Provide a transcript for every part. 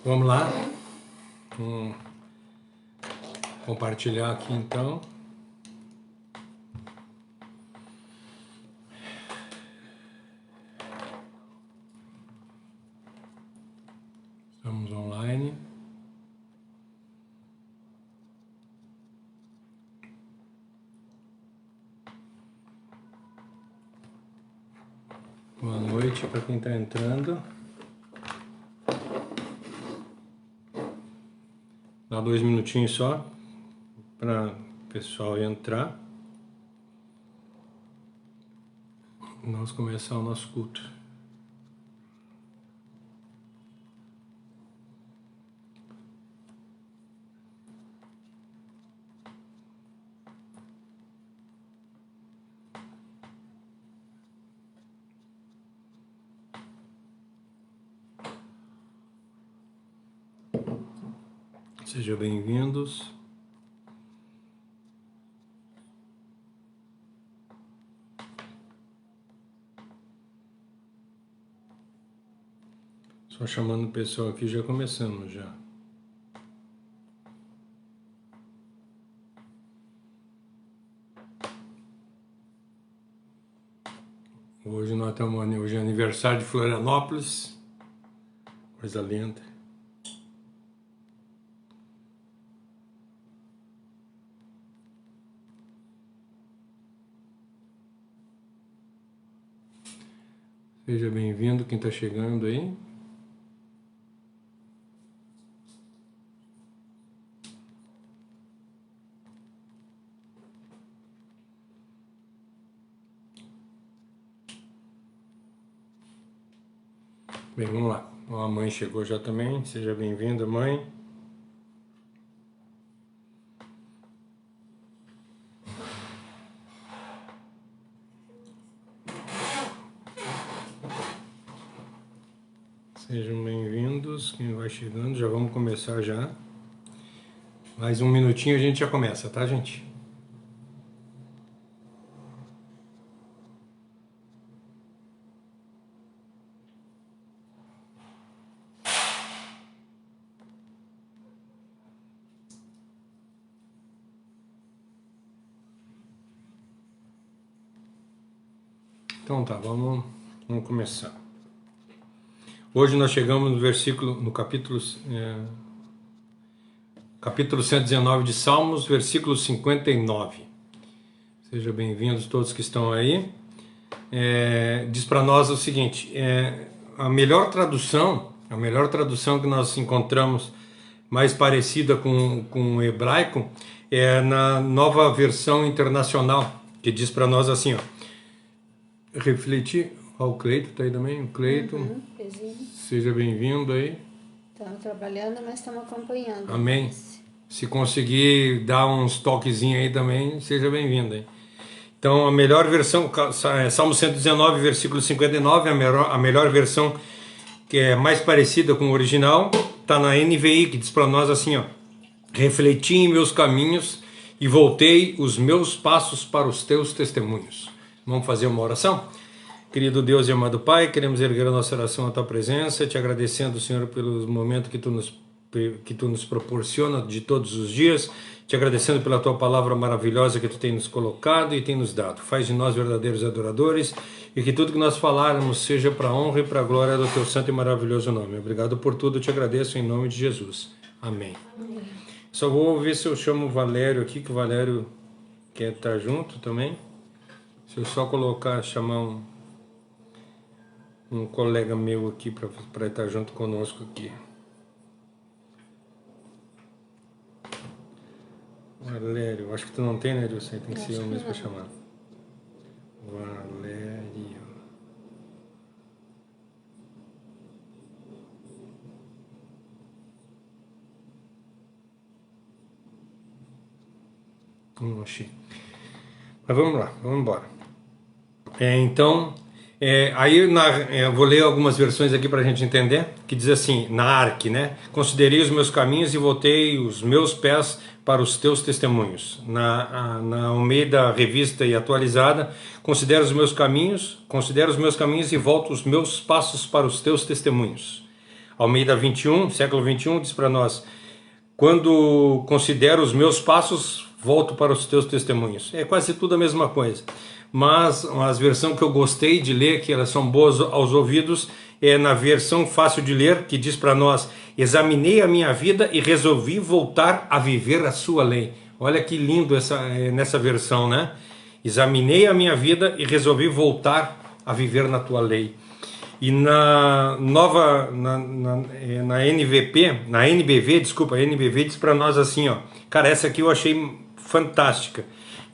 Vamos lá. Compartilhar aqui então. Estamos online. Boa noite para quem está entrando. Dá 2 minutinhos só para o pessoal entrar. Nós começar o nosso culto. Sejam bem-vindos. Só chamando o pessoal aqui, já começamos já. Hoje nós estamos, hoje é aniversário de Florianópolis. Coisa linda. Seja bem-vindo quem está chegando aí. Bem, vamos lá. A mãe chegou já também. Seja bem-vinda, mãe. Sejam bem-vindos, quem vai chegando, já vamos começar já. Mais um minutinho a gente já começa, tá, gente? Então tá, vamos começar. Hoje nós chegamos no versículo, no capítulo 119 de Salmos, versículo 59. Sejam bem-vindos todos que estão aí. Diz para nós o seguinte, a melhor tradução que nós encontramos mais parecida com o hebraico é na Nova Versão Internacional, que diz para nós assim, ó, refletir. Ó, o Cleito está aí também, o Cleito. Seja bem-vindo aí. Estamos trabalhando, mas estamos acompanhando. Amém. Se conseguir dar uns toquezinhos aí também, seja bem-vindo aí. Então, a melhor versão, Salmo 119, versículo 59, a melhor versão que é mais parecida com o original, está na NVI, que diz para nós assim, ó, refleti em meus caminhos e voltei os meus passos para os teus testemunhos. Vamos fazer uma oração? Querido Deus e amado Pai, queremos erguer a nossa oração à Tua presença, te agradecendo, Senhor, pelo momento que Tu nos proporciona de todos os dias, te agradecendo pela Tua palavra maravilhosa que Tu tem nos colocado e tem nos dado. Faz de nós verdadeiros adoradores e que tudo que nós falarmos seja para a honra e para a glória do Teu santo e maravilhoso nome. Obrigado por tudo, te agradeço em nome de Jesus. Amém. Amém. Só vou ver se eu chamo o Valério aqui, que o Valério quer estar junto também. Se eu só chamar um colega meu aqui para estar junto conosco aqui. Valério, acho que tu não tem, né, Dilson? Tem que ser eu mesmo para chamar. Valério. Não achei. Mas vamos lá, vamos embora. Aí eu vou ler algumas versões aqui para a gente entender, que diz assim, na Ark, né? Considerei os meus caminhos e voltei os meus pés para os teus testemunhos. Na Almeida Revista e Atualizada, considero os meus caminhos e volto os meus passos para os teus testemunhos. Almeida 21, século 21, diz para nós: quando considero os meus passos, volto para os teus testemunhos. É quase tudo a mesma coisa. Mas a versão que eu gostei de ler, que elas são boas aos ouvidos, é na versão fácil de ler, que diz para nós: examinei a minha vida e resolvi voltar a viver a sua lei. Olha que lindo nessa versão, né? Examinei a minha vida e resolvi voltar a viver na tua lei. E na NBV diz para nós assim, ó, cara, essa aqui eu achei fantástica.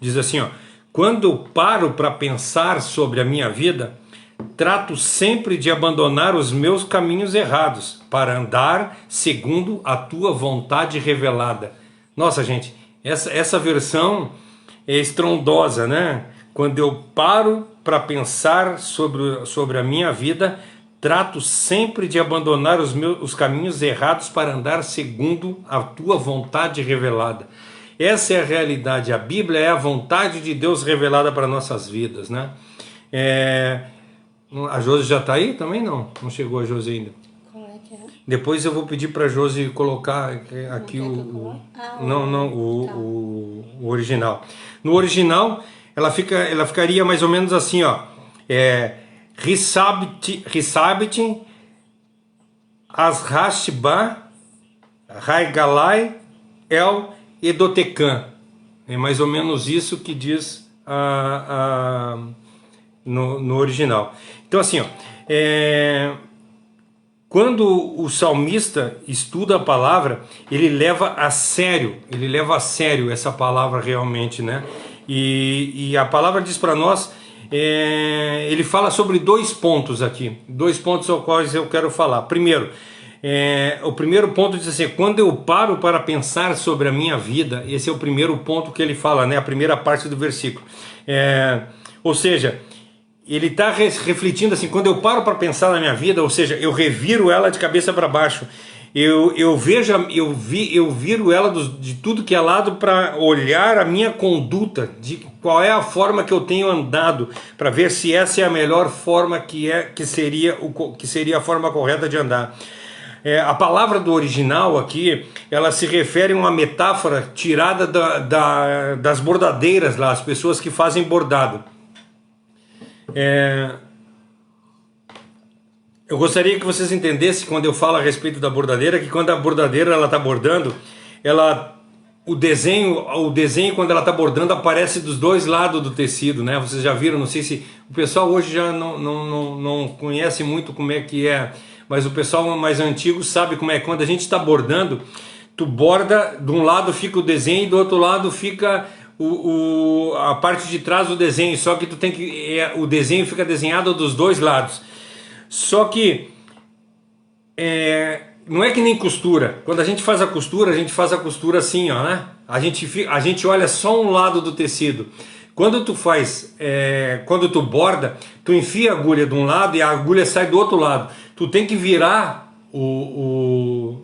Diz assim, ó: quando eu paro para pensar sobre a minha vida, trato sempre de abandonar os meus caminhos errados para andar segundo a tua vontade revelada. Nossa, gente, essa versão é estrondosa, né? Quando eu paro para pensar sobre a minha vida, trato sempre de abandonar os caminhos errados para andar segundo a tua vontade revelada. Essa é a realidade. A Bíblia é a vontade de Deus revelada para nossas vidas, né? A Josi já está aí também? Não chegou a Josi ainda. Qual é que é? Depois eu vou pedir para a Josi colocar aqui o original. No original, ela ficaria mais ou menos assim, ó. Risabit Ashashba Raigalai El Edotecan. É mais ou menos isso que diz no original. Então assim, ó, quando o salmista estuda a palavra, ele leva a sério essa palavra realmente, né? E a palavra diz para nós, ele fala sobre 2 pontos aqui, 2 pontos aos quais eu quero falar. Primeiro, o primeiro ponto diz assim: quando eu paro para pensar sobre a minha vida, esse é o primeiro ponto que ele fala, né? A primeira parte do versículo. Ou seja, ele está refletindo assim: quando eu paro para pensar na minha vida, ou seja, eu reviro ela de cabeça para baixo, eu viro ela de tudo que é lado para olhar a minha conduta, de qual é a forma que eu tenho andado, para ver se essa é a melhor forma que seria a forma correta de andar. A palavra do original aqui, ela se refere a uma metáfora tirada das bordadeiras lá, as pessoas que fazem bordado. Eu gostaria que vocês entendessem, quando eu falo a respeito da bordadeira, que quando a bordadeira está bordando, o desenho quando ela está bordando aparece dos 2 lados do tecido, né? Vocês já viram, não sei se o pessoal hoje já não conhece muito como é que é, mas o pessoal mais antigo sabe como é. Quando a gente está bordando, tu borda, de um lado fica o desenho e do outro lado fica a parte de trás do desenho, só que o desenho fica desenhado dos 2 lados. Só que não é que nem costura. Quando a gente faz a costura assim, ó, né? A gente olha só um lado do tecido. Quando tu borda, tu enfia a agulha de um lado e a agulha sai do outro lado. Tu tem que virar o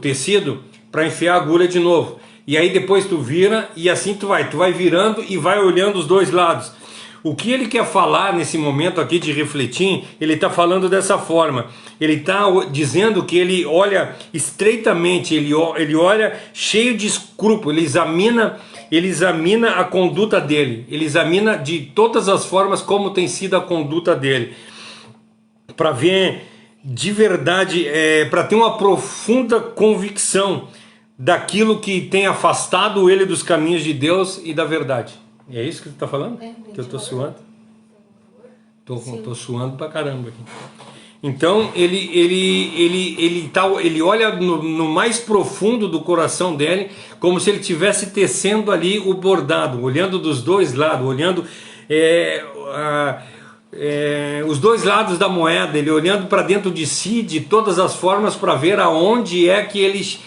tecido para enfiar a agulha de novo. E aí depois tu vira e assim tu vai virando e vai olhando os 2 lados. O que ele quer falar nesse momento aqui de refletir, ele está falando dessa forma. Ele está dizendo que ele olha estreitamente, ele olha cheio de escrúpulo, ele examina a conduta dele, ele examina de todas as formas como tem sido a conduta dele, para ver de verdade, para ter uma profunda convicção daquilo que tem afastado ele dos caminhos de Deus e da verdade. É isso que tu está falando? Que eu estou suando? Estou suando pra caramba aqui. Então ele olha no mais profundo do coração dele, como se ele estivesse tecendo ali o bordado, olhando dos 2 lados, olhando os 2 lados da moeda, ele olhando para dentro de si de todas as formas para ver aonde é que ele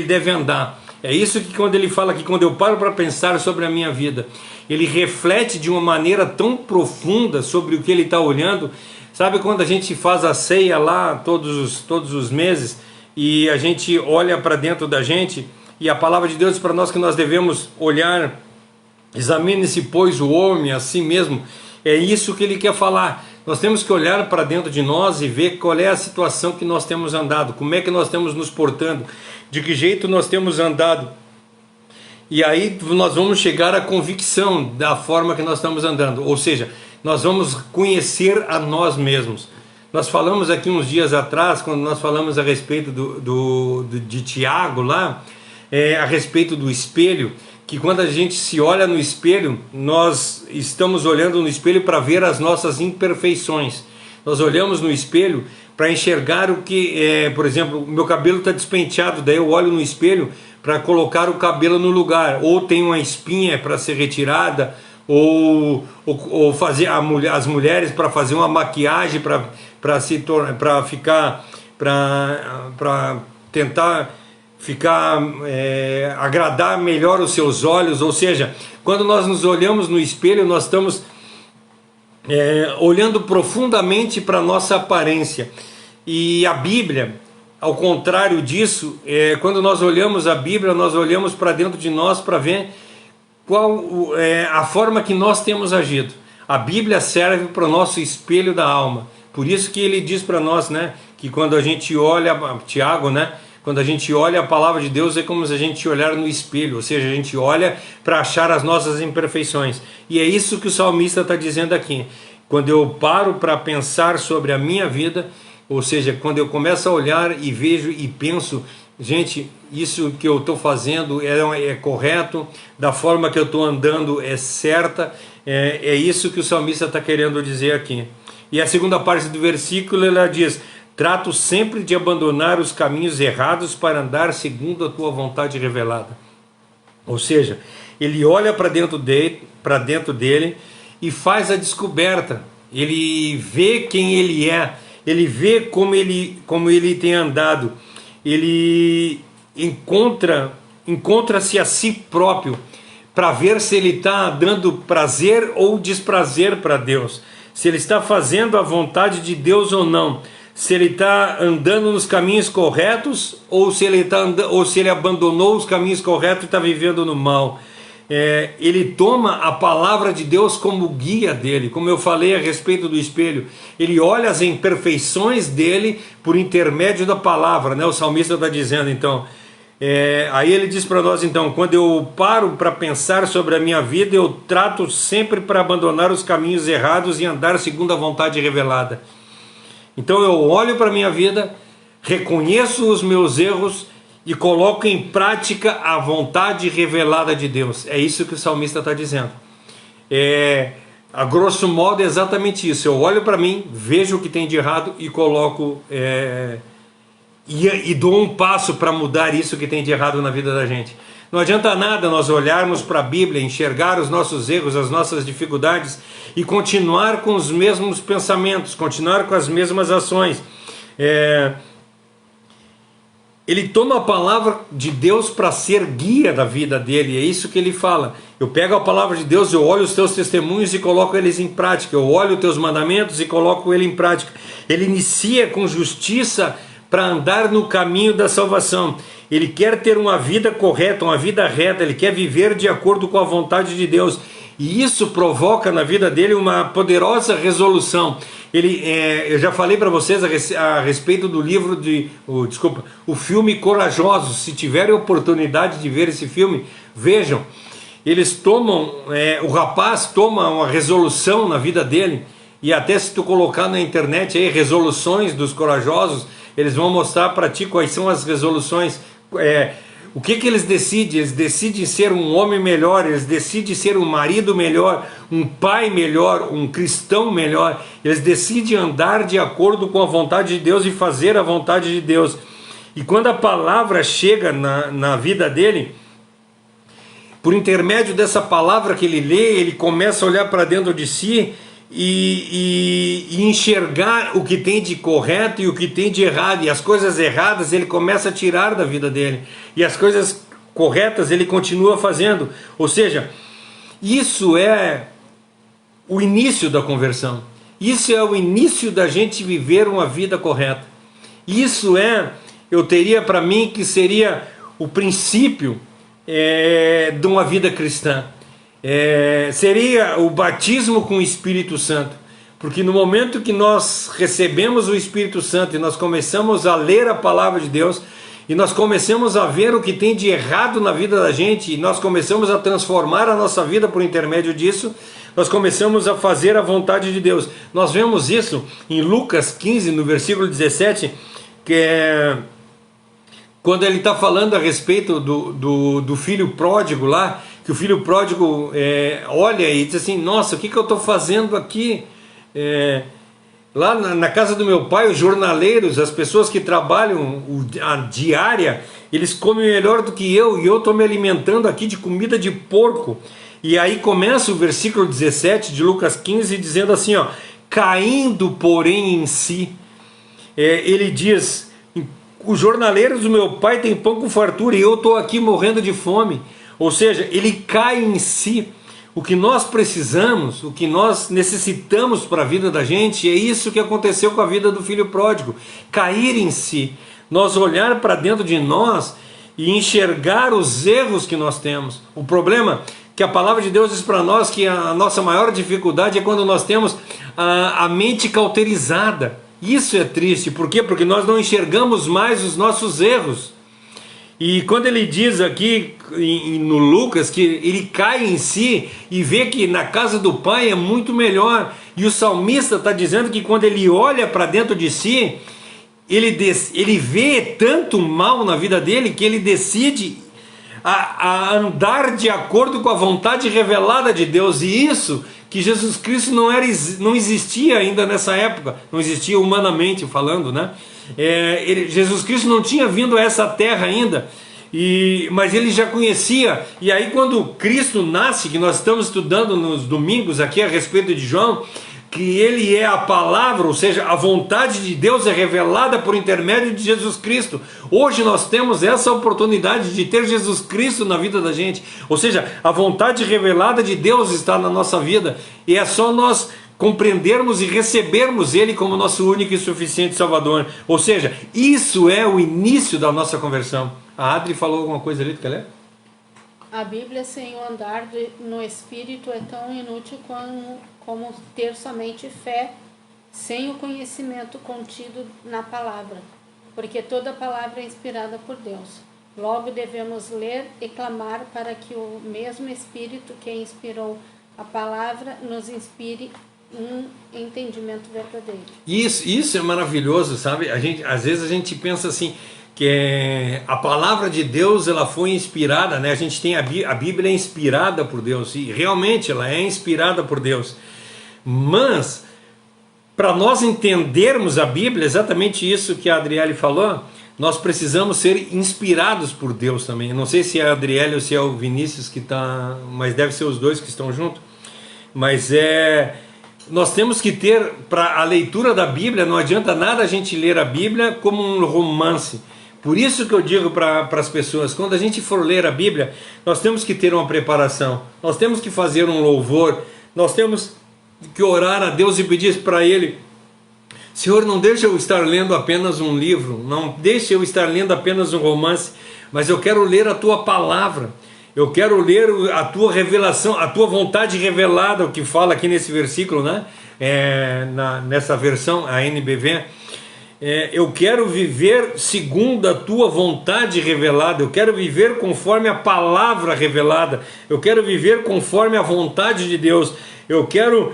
deve andar. É isso que quando ele fala que quando eu paro para pensar sobre a minha vida, ele reflete de uma maneira tão profunda sobre o que ele está olhando. Sabe quando a gente faz a ceia lá todos os meses e a gente olha para dentro da gente e a palavra de Deus diz para nós que nós devemos olhar, examine-se pois o homem a si mesmo. É isso que ele quer falar. Nós temos que olhar para dentro de nós e ver qual é a situação que nós temos andado, como é que nós temos nos portando, de que jeito nós temos andado. E aí nós vamos chegar à convicção da forma que nós estamos andando, ou seja, nós vamos conhecer a nós mesmos. Nós falamos aqui uns dias atrás, quando nós falamos a respeito de Tiago lá, a respeito do espelho, que quando a gente se olha no espelho, nós estamos olhando no espelho para ver as nossas imperfeições. Nós olhamos no espelho para enxergar o que, por exemplo, o meu cabelo está despenteado, daí eu olho no espelho para colocar o cabelo no lugar, ou tem uma espinha para ser retirada, ou fazer as mulheres para fazer uma maquiagem para tentar ficar agradar melhor os seus olhos. Ou seja, quando nós nos olhamos no espelho, nós estamos olhando profundamente para a nossa aparência. E a Bíblia, ao contrário disso, quando nós olhamos a Bíblia, nós olhamos para dentro de nós para ver qual é a forma que nós temos agido. A Bíblia serve para o nosso espelho da alma. Por isso que ele diz para nós, né, que quando a gente olha, Tiago, né, quando a gente olha a palavra de Deus é como se a gente olhar no espelho, ou seja, a gente olha para achar as nossas imperfeições. E é isso que o salmista está dizendo aqui. Quando eu paro para pensar sobre a minha vida, ou seja, quando eu começo a olhar e vejo e penso, gente, isso que eu estou fazendo é correto, da forma que eu estou andando é certa, é isso que o salmista está querendo dizer aqui. E a segunda parte do versículo, ela diz: trato sempre de abandonar os caminhos errados para andar segundo a tua vontade revelada. Ou seja, ele olha para dentro dele e faz a descoberta. Ele vê quem ele é, ele vê como ele tem andado, ele encontra-se a si próprio para ver se ele está dando prazer ou desprazer para Deus, se ele está fazendo a vontade de Deus ou não, se ele está andando nos caminhos corretos ou se ele abandonou os caminhos corretos e está vivendo no mal. Ele toma a palavra de Deus como guia dele, como eu falei a respeito do espelho. Ele olha as imperfeições dele por intermédio da palavra, né? O salmista está dizendo, então, aí ele diz para nós, então, quando eu paro para pensar sobre a minha vida, eu trato sempre para abandonar os caminhos errados e andar segundo a vontade revelada. Então eu olho para a minha vida, reconheço os meus erros e coloco em prática a vontade revelada de Deus. É isso que o salmista está dizendo. A grosso modo é exatamente isso. Eu olho para mim, vejo o que tem de errado e coloco e dou um passo para mudar isso que tem de errado na vida da gente. Não adianta nada nós olharmos para a Bíblia, enxergar os nossos erros, as nossas dificuldades e continuar com os mesmos pensamentos, continuar com as mesmas ações. Ele toma a palavra de Deus para ser guia da vida dele, é isso que ele fala. Eu pego a palavra de Deus, eu olho os teus testemunhos e coloco eles em prática, eu olho os teus mandamentos e coloco ele em prática. Ele inicia com justiça para andar no caminho da salvação. Ele quer ter uma vida correta, uma vida reta, ele quer viver de acordo com a vontade de Deus. E isso provoca na vida dele uma poderosa resolução. Eu já falei para vocês a respeito do livro o filme Corajosos. Se tiverem oportunidade de ver esse filme, vejam. Eles tomam, o rapaz toma uma resolução na vida dele, e até se tu colocar na internet aí resoluções dos corajosos, eles vão mostrar para ti quais são as resoluções. O que eles decidem? Eles decidem ser um homem melhor, eles decidem ser um marido melhor, um pai melhor, um cristão melhor. Eles decidem andar de acordo com a vontade de Deus e fazer a vontade de Deus. E quando a palavra chega na vida dele, por intermédio dessa palavra que ele lê, ele começa a olhar para dentro de si e enxergar o que tem de correto e o que tem de errado, e as coisas erradas ele começa a tirar da vida dele, e as coisas corretas ele continua fazendo. Ou seja, isso é o início da conversão, isso é o início da gente viver uma vida correta. Isso eu teria para mim que seria o princípio de uma vida cristã. Seria o batismo com o Espírito Santo, Porque no momento que nós recebemos o Espírito Santo e nós começamos a ler a palavra de Deus, e nós começamos a ver o que tem de errado na vida da gente, e nós começamos a transformar a nossa vida por intermédio disso, nós começamos a fazer a vontade de Deus. Nós vemos isso em Lucas 15, no versículo 17, que é quando ele está falando a respeito do filho pródigo lá, que o filho pródigo olha e diz assim, nossa, o que eu estou fazendo aqui? Lá na casa do meu pai, os jornaleiros, as pessoas que trabalham a diária, eles comem melhor do que eu, e eu estou me alimentando aqui de comida de porco. E aí começa o versículo 17 de Lucas 15 dizendo assim, ó, caindo porém em si, ele diz, os jornaleiros do meu pai têm pão com fartura e eu estou aqui morrendo de fome. Ou seja, ele cai em si. O que nós precisamos, o que nós necessitamos para a vida da gente, é isso que aconteceu com a vida do filho pródigo. Cair em si. Nós olhar para dentro de nós e enxergar os erros que nós temos. O problema que a palavra de Deus diz para nós que a nossa maior dificuldade é quando nós temos a mente cauterizada. Isso é triste. Por quê? Porque nós não enxergamos mais os nossos erros. E quando ele diz aqui no Lucas que ele cai em si e vê que na casa do pai é muito melhor, e o salmista está dizendo que quando ele olha para dentro de si, ele vê tanto mal na vida dele que ele decide a andar de acordo com a vontade revelada de Deus. E isso que Jesus Cristo não existia ainda nessa época, não existia humanamente falando, né? Jesus Cristo não tinha vindo a essa terra ainda, mas ele já conhecia. E aí quando Cristo nasce, que nós estamos estudando nos domingos aqui a respeito de João, que ele é a palavra, ou seja, a vontade de Deus é revelada por intermédio de Jesus Cristo. Hoje nós temos essa oportunidade de ter Jesus Cristo na vida da gente, ou seja, a vontade revelada de Deus está na nossa vida, e é só nós compreendermos e recebermos Ele como nosso único e suficiente Salvador. Ou seja, isso é o início da nossa conversão. A Adri falou alguma coisa ali, tu quer ler? A Bíblia sem o andar no Espírito é tão inútil como ter somente fé sem o conhecimento contido na palavra, porque toda palavra é inspirada por Deus. Logo devemos ler e clamar para que o mesmo Espírito que inspirou a palavra nos inspire um entendimento verdadeiro. Isso é maravilhoso, sabe? Às vezes a gente pensa assim, que a palavra de Deus ela foi inspirada, né? A gente tem a Bíblia é inspirada por Deus, e realmente ela é inspirada por Deus, mas para nós entendermos a Bíblia, exatamente isso que a Adriele falou, nós precisamos ser inspirados por Deus também. Eu não sei se é a Adriele ou se é o Vinícius que está, mas deve ser os dois que estão juntos. Mas nós temos que ter, para a leitura da Bíblia, não adianta nada a gente ler a Bíblia como um romance. Por isso que eu digo para as pessoas, quando a gente for ler a Bíblia, nós temos que ter uma preparação, nós temos que fazer um louvor, nós temos que orar a Deus e pedir para Ele: Senhor, não deixe eu estar lendo apenas um livro, não deixe eu estar lendo apenas um romance, mas eu quero ler a Tua palavra, eu quero ler a Tua revelação, a Tua vontade revelada, o que fala aqui nesse versículo, né? Nessa versão, a NBV. Eu quero viver segundo a Tua vontade revelada, eu quero viver conforme a palavra revelada, eu quero viver conforme a vontade de Deus, eu quero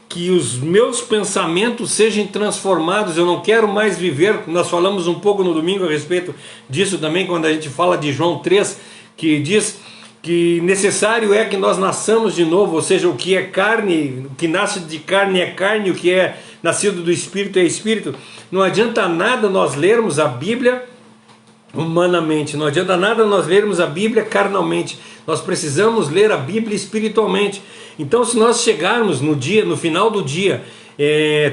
que os meus pensamentos sejam transformados, eu não quero mais viver, nós falamos um pouco no domingo a respeito disso também, quando a gente fala de João 3, que diz que necessário é que nós nasçamos de novo, ou seja, o que é carne, o que nasce de carne é carne, o que é nascido do Espírito é Espírito. Não adianta nada nós lermos a Bíblia humanamente, não adianta nada nós lermos a Bíblia carnalmente, nós precisamos ler a Bíblia espiritualmente. Então, se nós chegarmos no final do dia,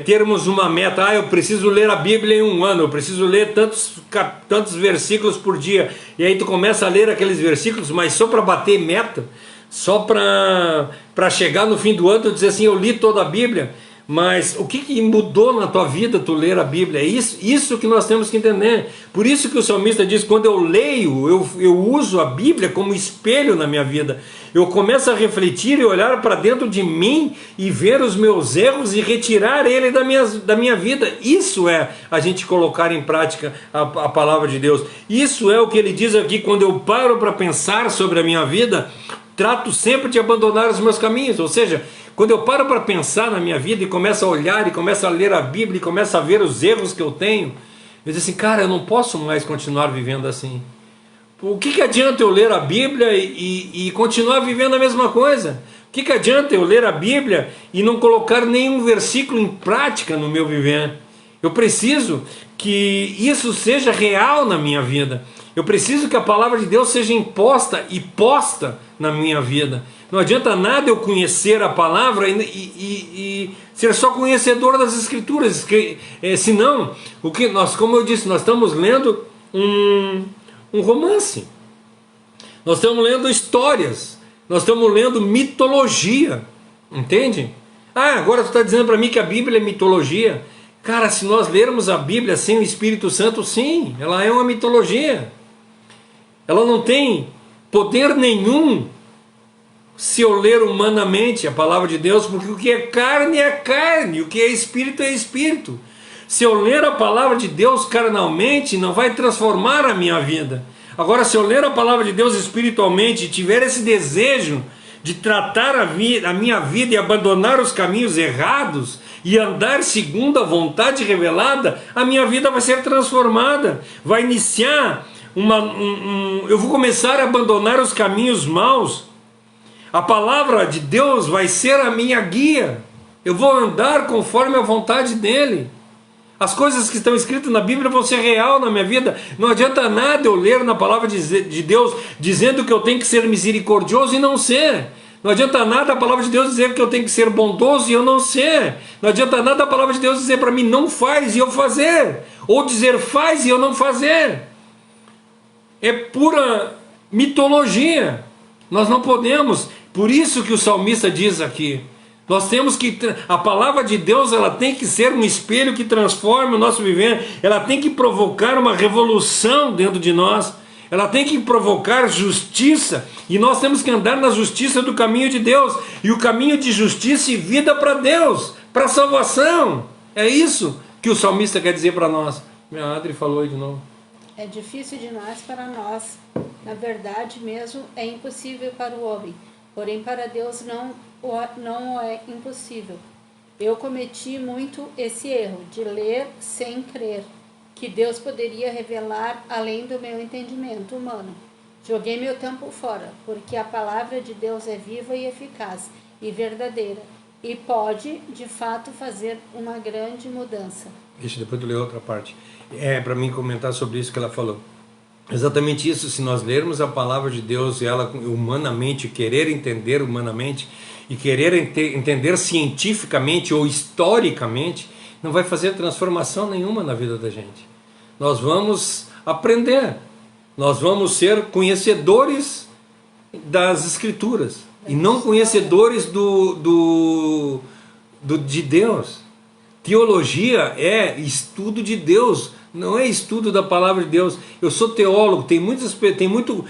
termos uma meta, eu preciso ler a Bíblia em um ano, eu preciso ler tantos versículos por dia, e aí tu começa a ler aqueles versículos, mas só para bater meta, só para chegar no fim do ano e dizer assim, eu li toda a Bíblia, Mas o que mudou na tua vida tu ler a Bíblia? É isso que nós temos que entender. Por isso que o salmista diz, quando eu leio, eu uso a Bíblia como espelho na minha vida. Eu começo a refletir e olhar para dentro de mim e ver os meus erros e retirar ele da minha vida. Isso é a gente colocar em prática a palavra de Deus. Isso é o que ele diz aqui, quando eu paro para pensar sobre a minha vida, trato sempre de abandonar os meus caminhos. Ou seja, quando eu paro para pensar na minha vida e começo a olhar e começo a ler a Bíblia e começo a ver os erros que eu tenho, eu digo assim, cara, eu não posso mais continuar vivendo assim. O que adianta eu ler a Bíblia e continuar vivendo a mesma coisa? O que adianta eu ler a Bíblia e não colocar nenhum versículo em prática no meu viver? Eu preciso que isso seja real na minha vida. Eu preciso que a palavra de Deus seja imposta e posta na minha vida. Não adianta nada eu conhecer a palavra e ser só conhecedor das Escrituras. Senão, como eu disse, nós estamos lendo um romance. Nós estamos lendo histórias. Nós estamos lendo mitologia. Entende? Agora tu está dizendo para mim que a Bíblia é mitologia. Cara, se nós lermos a Bíblia sem o Espírito Santo, sim, ela é uma mitologia. Ela não tem poder nenhum se eu ler humanamente a palavra de Deus, porque o que é carne, o que é espírito é espírito. Se eu ler a palavra de Deus carnalmente, não vai transformar a minha vida. Agora, se eu ler a palavra de Deus espiritualmente e tiver esse desejo de tratar a minha vida e abandonar os caminhos errados e andar segundo a vontade revelada, a minha vida vai ser transformada. Vai iniciar eu vou começar a abandonar os caminhos maus. A palavra de Deus vai ser a minha guia. Eu vou andar conforme a vontade dele. As coisas que estão escritas na Bíblia vão ser real na minha vida. Não adianta nada eu ler na palavra de Deus dizendo que eu tenho que ser misericordioso e não ser. Não adianta nada a palavra de Deus dizer que eu tenho que ser bondoso e eu não ser. Não adianta nada a palavra de Deus dizer para mim não faz e eu fazer. Ou dizer faz e eu não fazer. É pura mitologia. Nós não podemos. Por isso que o salmista diz aqui, nós temos que, a palavra de Deus, ela tem que ser um espelho que transforme o nosso viver. Ela tem que provocar uma revolução dentro de nós. Ela tem que provocar justiça. E nós temos que andar na justiça do caminho de Deus. E o caminho de justiça e vida para Deus, para a salvação. É isso que o salmista quer dizer para nós. Minha Adri falou aí de novo. É difícil demais para nós. Na verdade mesmo, é impossível para o homem. Porém, para Deus não é impossível. Eu cometi muito esse erro de ler sem crer que Deus poderia revelar além do meu entendimento humano. Joguei meu tempo fora, porque a palavra de Deus é viva e eficaz e verdadeira, e pode, de fato, fazer uma grande mudança. Deixa depois eu ler outra parte. Para mim comentar sobre isso que ela falou. Exatamente isso, se nós lermos a palavra de Deus e ela humanamente, querer entender humanamente e querer entender cientificamente ou historicamente, não vai fazer transformação nenhuma na vida da gente. Nós vamos aprender, nós vamos ser conhecedores das Escrituras e não conhecedores de Deus. Teologia é estudo de Deus, não é estudo da palavra de Deus. Eu sou teólogo, tem muito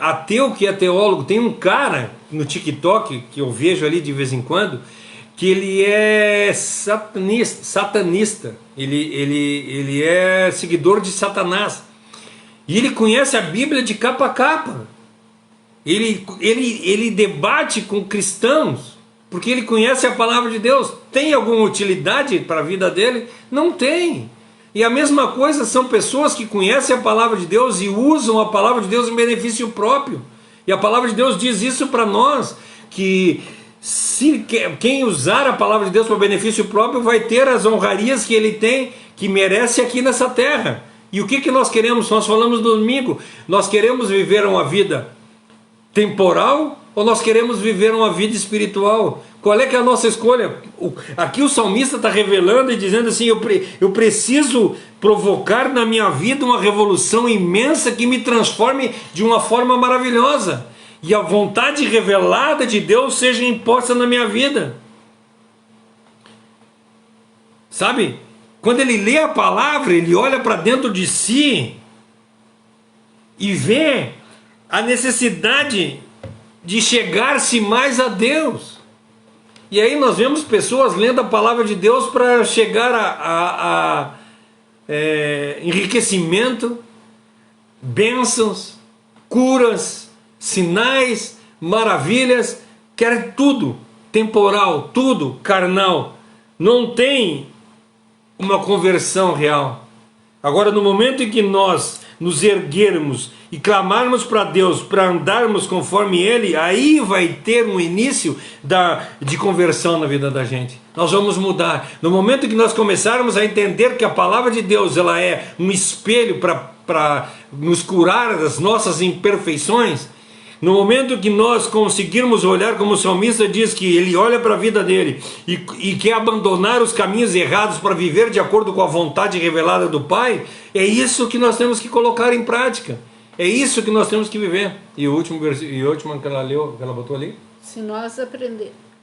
ateu que é teólogo. Tem um cara no TikTok que eu vejo ali de vez em quando, que ele é satanista. Ele é seguidor de Satanás. E ele conhece a Bíblia de capa a capa. Ele debate com cristãos, porque ele conhece a palavra de Deus. Tem alguma utilidade para a vida dele? Não tem. E a mesma coisa são pessoas que conhecem a palavra de Deus e usam a palavra de Deus em benefício próprio. E a palavra de Deus diz isso para nós, que se quem usar a palavra de Deus para benefício próprio vai ter as honrarias que ele tem, que merece aqui nessa terra. E o que nós queremos? Nós falamos no domingo, nós queremos viver uma vida temporal ou nós queremos viver uma vida espiritual? Qual é que é a nossa escolha? Aqui o salmista está revelando e dizendo assim, eu preciso provocar na minha vida uma revolução imensa que me transforme de uma forma maravilhosa. E a vontade revelada de Deus seja imposta na minha vida. Sabe? Quando ele lê a palavra, ele olha para dentro de si e vê a necessidade de chegar-se mais a Deus. E aí nós vemos pessoas lendo a palavra de Deus para chegar a enriquecimento, bênçãos, curas, sinais, maravilhas, quer tudo temporal, tudo carnal. Não tem uma conversão real. Agora, no momento em que nós nos erguermos e clamarmos para Deus, para andarmos conforme Ele, aí vai ter um início de conversão na vida da gente. Nós vamos mudar. No momento que nós começarmos a entender que a palavra de Deus ela é um espelho para nos curar das nossas imperfeições, no momento que nós conseguirmos olhar, como o salmista diz, que ele olha para a vida dele e quer abandonar os caminhos errados para viver de acordo com a vontade revelada do Pai, é isso que nós temos que colocar em prática. É isso que nós temos que viver. E o último versículo que ela leu, que ela botou ali? Se nós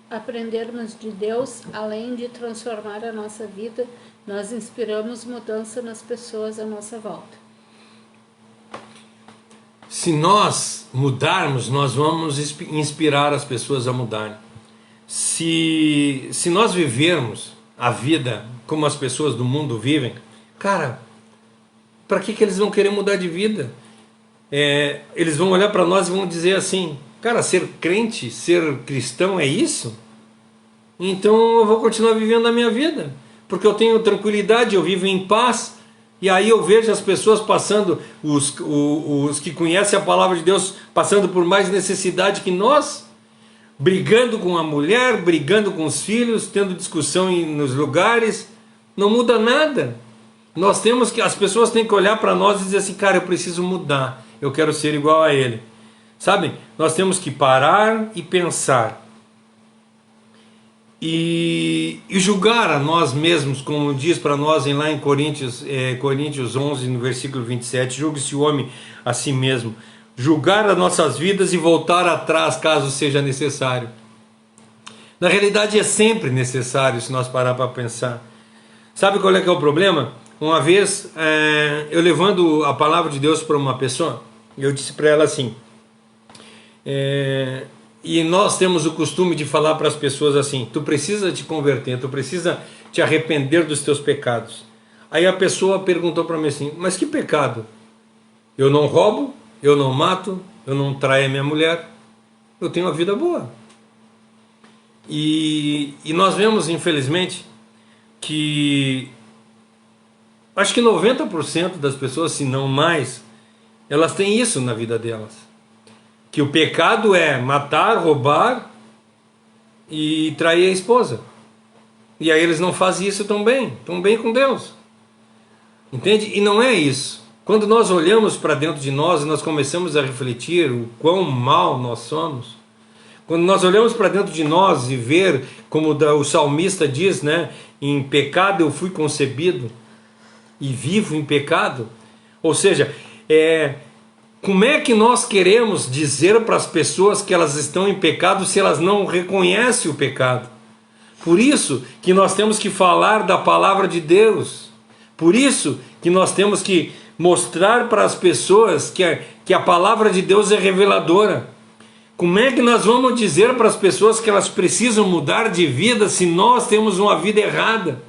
aprendermos de Deus, além de transformar a nossa vida, nós inspiramos mudança nas pessoas à nossa volta. Se nós mudarmos, nós vamos inspirar as pessoas a mudarem. Se nós vivermos a vida como as pessoas do mundo vivem, cara, para que eles vão querer mudar de vida? Eles vão olhar para nós e vão dizer assim, cara, ser crente, ser cristão é isso? Então eu vou continuar vivendo a minha vida, porque eu tenho tranquilidade, eu vivo em paz. E aí eu vejo as pessoas passando, os que conhecem a palavra de Deus, passando por mais necessidade que nós, brigando com a mulher, brigando com os filhos, tendo discussão nos lugares, não muda nada. As pessoas têm que olhar para nós e dizer assim, cara, eu preciso mudar, eu quero ser igual a ele. Sabe? Nós temos que parar e pensar. E julgar a nós mesmos, como diz para nós lá em Coríntios 11, no versículo 27, julgue-se o homem a si mesmo, julgar as nossas vidas e voltar atrás caso seja necessário. Na realidade é sempre necessário, se nós parar para pensar. Sabe qual é que é o problema? Uma vez, eu levando a palavra de Deus para uma pessoa, eu disse para ela assim, e nós temos o costume de falar para as pessoas assim, tu precisa te converter, tu precisa te arrepender dos teus pecados. Aí a pessoa perguntou para mim assim, mas que pecado? Eu não roubo, eu não mato, eu não traio a minha mulher, eu tenho uma vida boa. E nós vemos, infelizmente, que acho que 90% das pessoas, se não mais, elas têm isso na vida delas. Que o pecado é matar, roubar e trair a esposa. E aí eles não fazem isso tão bem com Deus. Entende? E não é isso. Quando nós olhamos para dentro de nós e nós começamos a refletir o quão mal nós somos, quando nós olhamos para dentro de nós e ver, como o salmista diz, né, em pecado eu fui concebido e vivo em pecado, ou seja, como é que nós queremos dizer para as pessoas que elas estão em pecado se elas não reconhecem o pecado? Por isso que nós temos que falar da palavra de Deus. Por isso que nós temos que mostrar para as pessoas que a palavra de Deus é reveladora. Como é que nós vamos dizer para as pessoas que elas precisam mudar de vida se nós temos uma vida errada?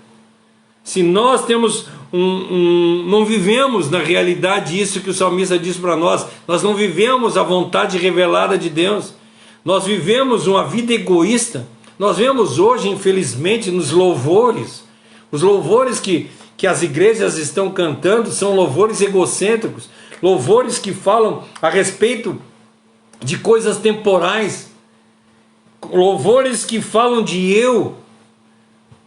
Se nós temos não vivemos na realidade isso que o salmista diz para nós, nós não vivemos a vontade revelada de Deus, nós vivemos uma vida egoísta. Nós vemos hoje, infelizmente, nos louvores, os louvores que as igrejas estão cantando são louvores egocêntricos, louvores que falam a respeito de coisas temporais, louvores que falam de eu,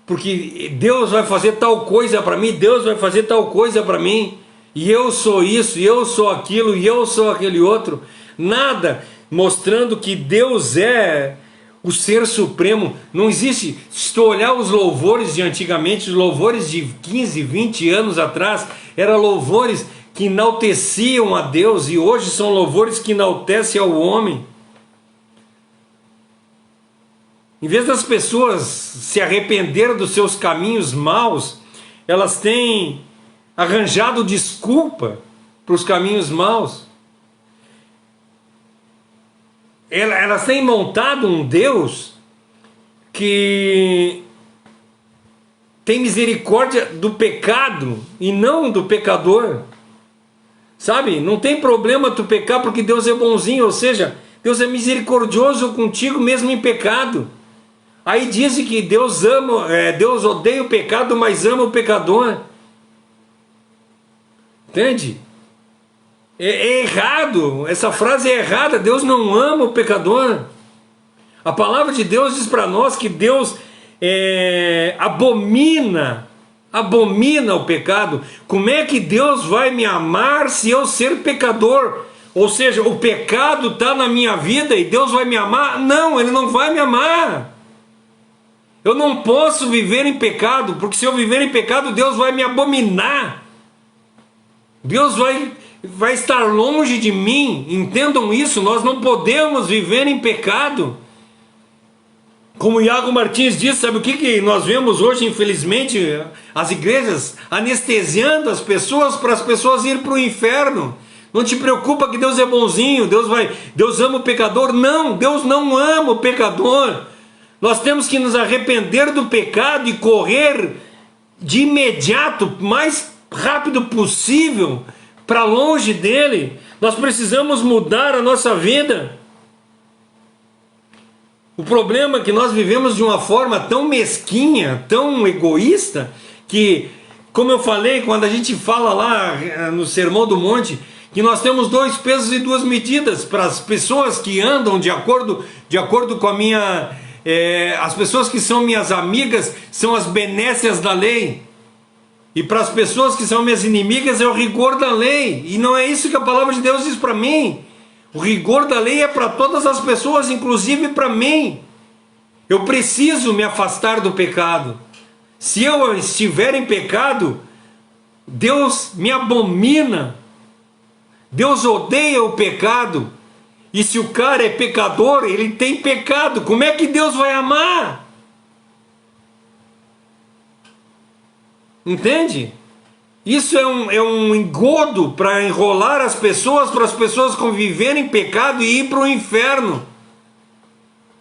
porque Deus vai fazer tal coisa para mim, Deus vai fazer tal coisa para mim, e eu sou isso, e eu sou aquilo, e eu sou aquele outro. Nada mostrando que Deus é o ser supremo. Não existe. Se tu olhar os louvores de antigamente, os louvores de 15, 20 anos atrás, eram louvores que enalteciam a Deus, e hoje são louvores que enaltecem ao homem. Em vez das pessoas se arrependerem dos seus caminhos maus, elas têm arranjado desculpa para os caminhos maus. Elas têm montado um Deus que tem misericórdia do pecado e não do pecador. Sabe? Não tem problema tu pecar porque Deus é bonzinho, ou seja, Deus é misericordioso contigo mesmo em pecado. Aí dizem que Deus odeia o pecado, mas ama o pecador. Entende? É errado, essa frase é errada. Deus não ama o pecador. A palavra de Deus diz para nós que Deus abomina o pecado. Como é que Deus vai me amar se eu ser pecador? Ou seja, o pecado está na minha vida e Deus vai me amar? Não, Ele não vai me amar. Eu não posso viver em pecado, porque se eu viver em pecado, Deus vai me abominar. Deus vai estar longe de mim. Entendam isso, nós não podemos viver em pecado. Como Iago Martins disse, sabe o que nós vemos hoje, infelizmente, as igrejas anestesiando as pessoas para as pessoas irem para o inferno. Não te preocupa que Deus é bonzinho, Deus ama o pecador. Não, Deus não ama o pecador. Nós temos que nos arrepender do pecado e correr de imediato, mais rápido possível, para longe dele. Nós precisamos mudar a nossa vida. O problema é que nós vivemos de uma forma tão mesquinha, tão egoísta, que, como eu falei, quando a gente fala lá no Sermão do Monte, que nós temos 2 pesos e 2 medidas para as pessoas que andam de acordo com a minha... as pessoas que são minhas amigas são as benécias da lei. E para as pessoas que são minhas inimigas é o rigor da lei. E não é isso que a palavra de Deus diz para mim. O rigor da lei é para todas as pessoas, inclusive para mim. Eu preciso me afastar do pecado. Se eu estiver em pecado, Deus me abomina. Deus odeia o pecado. E se o cara é pecador, ele tem pecado. Como é que Deus vai amar? Entende? Isso é um engodo para enrolar as pessoas, para as pessoas conviverem em pecado e ir para o inferno.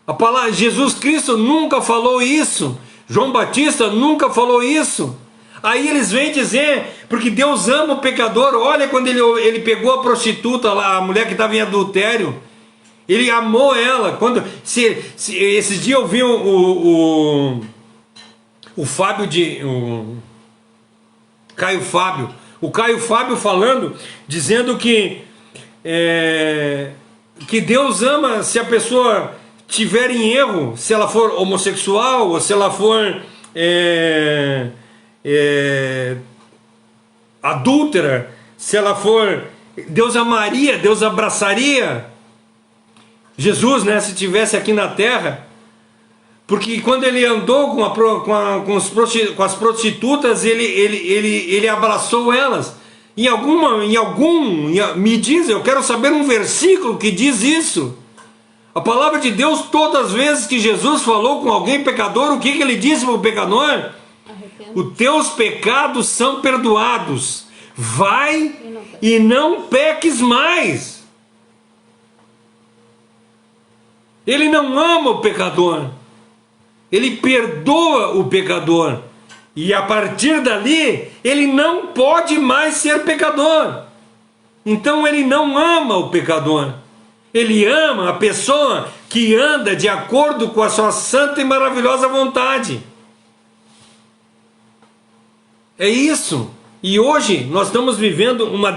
A palavra, Jesus Cristo nunca falou isso. João Batista nunca falou isso. Aí eles vêm dizer, porque Deus ama o pecador. Olha quando ele pegou a prostituta lá, a mulher que estava em adultério. Ele amou ela. Esses dias eu vi o Fábio Caio Fábio. O Caio Fábio falando, dizendo que Deus ama se a pessoa tiver em erro, se ela for homossexual, ou se ela for adúltera, se ela for... Deus amaria, Deus abraçaria Jesus, né, se tivesse aqui na terra. Porque quando ele andou com as prostitutas, ele abraçou elas. Me diz, eu quero saber um versículo que diz isso. A palavra de Deus, todas as vezes que Jesus falou com alguém pecador, o que ele disse para o pecador? Os teus pecados são perdoados. Vai e não peques mais. Ele não ama o pecador. Ele perdoa o pecador. E a partir dali, ele não pode mais ser pecador. Então ele não ama o pecador. Ele ama a pessoa que anda de acordo com a sua santa e maravilhosa vontade. É isso. E hoje nós estamos vivendo uma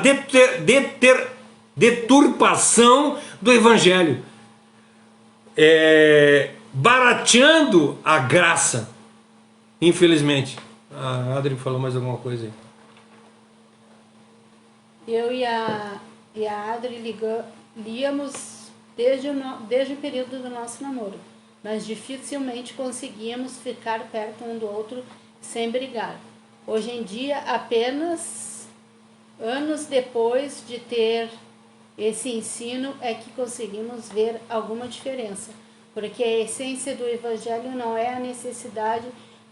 deturpação do Evangelho. Barateando a graça. Infelizmente. A Adri falou mais alguma coisa aí. Eu e a Adri líamos desde o período do nosso namoro, mas dificilmente conseguíamos ficar perto um do outro sem brigar. Hoje em dia, apenas anos depois de ter esse ensino, é que conseguimos ver alguma diferença. porque a essência do Evangelho não é a necessidade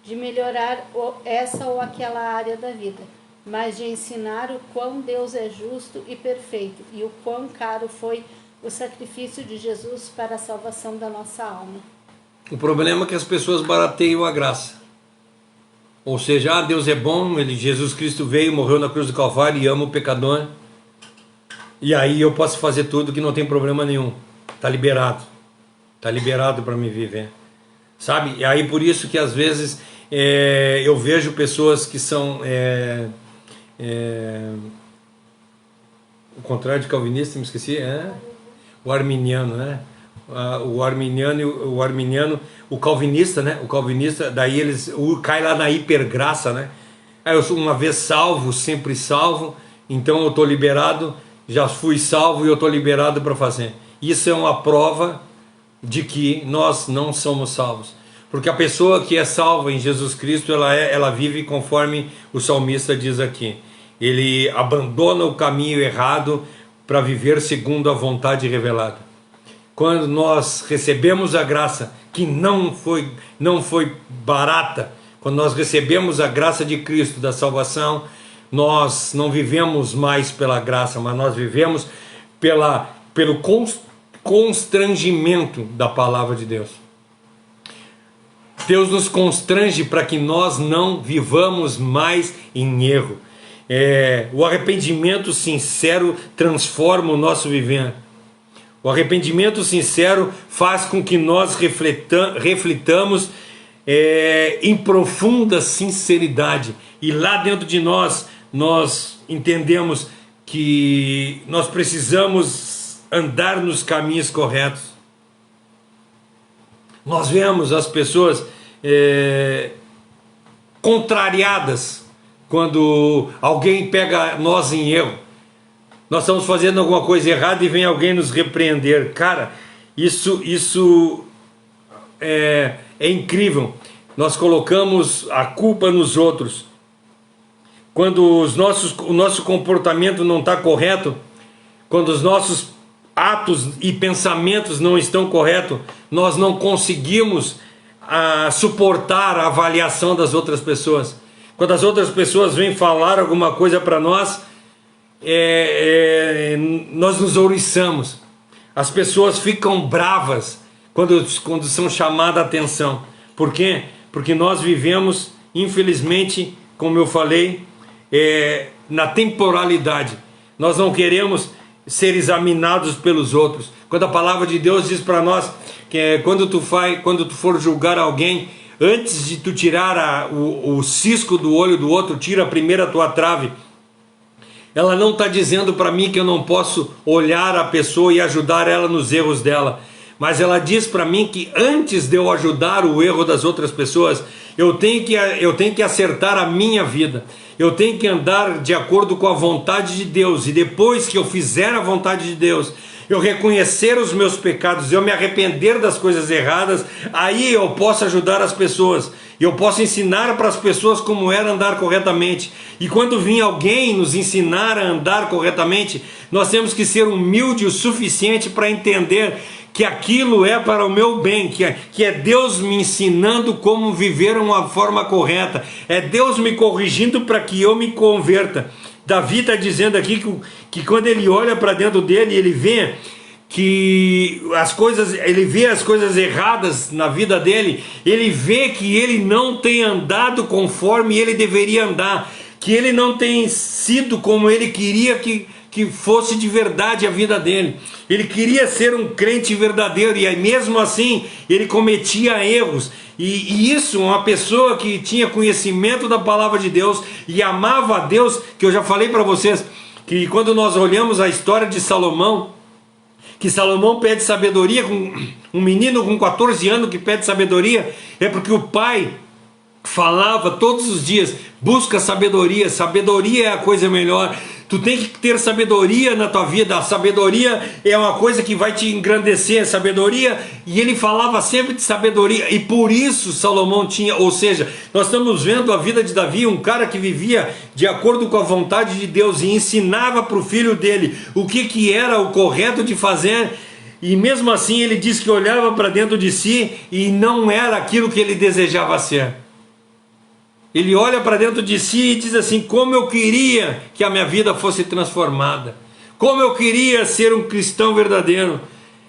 de melhorar essa ou aquela área da vida, mas de ensinar o quão Deus é justo e perfeito e o quão caro foi o sacrifício de Jesus para a salvação da nossa alma. O problema é que as pessoas barateiam a graça. Ou seja, Deus é bom, Jesus Cristo veio, morreu na cruz do Calvário e ama o pecador. E aí eu posso fazer tudo que não tem problema nenhum. Está liberado. Está liberado para me viver. Sabe? E aí por isso que às vezes eu vejo pessoas que são... o contrário de calvinista, me esqueci, o arminiano, né? O calvinista, né? O calvinista, daí eles cai lá na hipergraça, né? Eu sou uma vez salvo, sempre salvo, então eu estou liberado, já fui salvo e eu estou liberado para fazer. Isso é uma prova de que nós não somos salvos, porque a pessoa que é salva em Jesus Cristo, ela vive conforme o salmista diz aqui. Ele abandona o caminho errado para viver segundo a vontade revelada. Quando nós recebemos a graça, que não foi barata, quando nós recebemos a graça de Cristo, da salvação, nós não vivemos mais pela graça, mas nós vivemos pelo constrangimento da palavra de Deus. Deus nos constrange para que nós não vivamos mais em erro. O arrependimento sincero transforma o nosso viver. O arrependimento sincero faz com que nós reflitamos em profunda sinceridade. E lá dentro de nós entendemos que nós precisamos andar nos caminhos corretos. Nós vemos as pessoas contrariadas quando alguém pega nós em erro. Nós estamos fazendo alguma coisa errada e vem alguém nos repreender. Cara, isso é incrível. Nós colocamos a culpa nos outros. Quando o nosso comportamento não está correto, quando os nossos atos e pensamentos não estão corretos, nós não conseguimos suportar a avaliação das outras pessoas. Quando as outras pessoas vêm falar alguma coisa para nós, nós nos ouriçamos. As pessoas ficam bravas quando são chamadas a atenção. Por quê? Porque nós vivemos, infelizmente, como eu falei, na temporalidade. Nós não queremos ser examinados pelos outros. Quando a palavra de Deus diz para nós que quando tu for julgar alguém, antes de tu tirar o cisco do olho do outro, tira primeiro a tua trave. Ela não está dizendo para mim que eu não posso olhar a pessoa e ajudar ela nos erros dela, mas ela diz para mim que antes de eu ajudar o erro das outras pessoas, eu tenho que acertar a minha vida, eu tenho que andar de acordo com a vontade de Deus, e depois que eu fizer a vontade de Deus, eu reconhecer os meus pecados, eu me arrepender das coisas erradas, aí eu posso ajudar as pessoas, eu posso ensinar para as pessoas como era andar corretamente. E quando vir alguém nos ensinar a andar corretamente, nós temos que ser humilde o suficiente para entender que aquilo é para o meu bem, que é Deus me ensinando como viver uma forma correta, é Deus me corrigindo para que eu me converta. Davi está dizendo aqui que quando ele olha para dentro dele, ele vê ele vê as coisas erradas na vida dele, ele vê que ele não tem andado conforme ele deveria andar, que ele não tem sido como ele queria que fosse de verdade a vida dele. Ele queria ser um crente verdadeiro e aí, mesmo assim ele cometia erros. E isso, uma pessoa que tinha conhecimento da palavra de Deus e amava a Deus, que eu já falei para vocês, que quando nós olhamos a história de Salomão, que Salomão pede sabedoria, um menino com 14 anos que pede sabedoria, é porque o pai falava todos os dias, busca sabedoria, sabedoria é a coisa melhor, tu tem que ter sabedoria na tua vida, a sabedoria é uma coisa que vai te engrandecer, sabedoria, e ele falava sempre de sabedoria, e por isso Salomão tinha, ou seja, nós estamos vendo a vida de Davi, um cara que vivia de acordo com a vontade de Deus, e ensinava para o filho dele o que era o correto de fazer, E mesmo assim ele diz que olhava para dentro de si e não era aquilo que ele desejava ser. Ele olha para dentro de si e diz assim: como eu queria que a minha vida fosse transformada, como eu queria ser um cristão verdadeiro.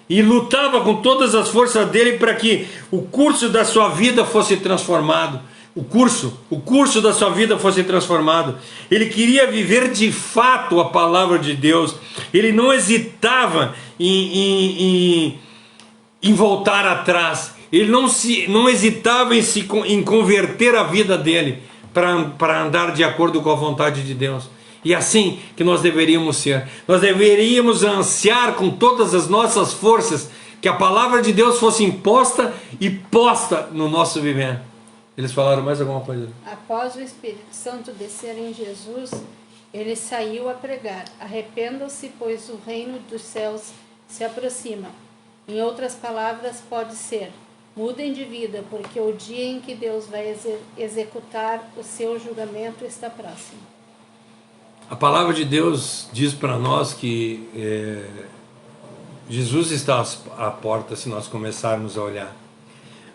E lutava com todas as forças dele para que o curso da sua vida fosse transformado. O curso da sua vida fosse transformado. Ele queria viver de fato a palavra de Deus. Ele não hesitava em voltar atrás. Ele não hesitava em converter a vida dele para andar de acordo com a vontade de Deus. E assim que nós deveríamos ser. Nós deveríamos ansiar com todas as nossas forças que a palavra de Deus fosse imposta e posta no nosso viver. Eles falaram mais alguma coisa? Após o Espírito Santo descer em Jesus, ele saiu a pregar: arrependam-se, pois o reino dos céus se aproxima. Em outras palavras, pode ser: mudem de vida, porque o dia em que Deus vai executar o seu julgamento está próximo. A palavra de Deus diz para nós que Jesus está à porta se nós começarmos a olhar.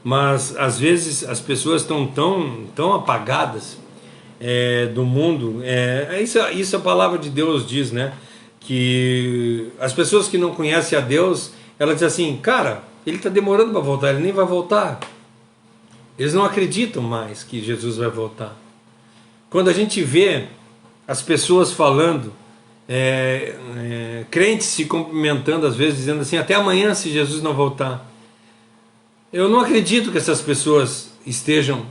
Mas às vezes as pessoas estão tão apagadas do mundo. Isso a palavra de Deus diz, né? Que as pessoas que não conhecem a Deus, elas dizem assim: cara, ele está demorando para voltar, ele nem vai voltar. Eles não acreditam mais que Jesus vai voltar. Quando a gente vê as pessoas falando, crentes se cumprimentando às vezes, dizendo assim: até amanhã se Jesus não voltar. Eu não acredito que essas pessoas estejam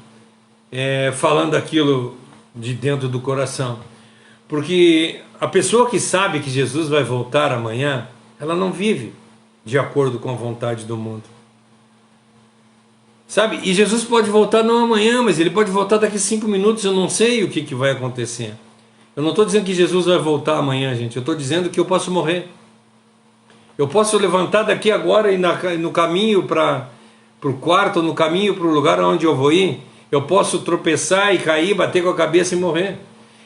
falando aquilo de dentro do coração, porque a pessoa que sabe que Jesus vai voltar amanhã, ela não vive de acordo com a vontade do mundo, sabe? E Jesus pode voltar não amanhã, mas ele pode voltar daqui 5 minutos. Eu não sei o que vai acontecer. Eu não estou dizendo que Jesus vai voltar amanhã, gente. Eu estou dizendo que eu posso morrer. Eu posso levantar daqui agora e no caminho para o quarto, no caminho para o lugar onde eu vou ir, eu posso tropeçar e cair, bater com a cabeça e morrer.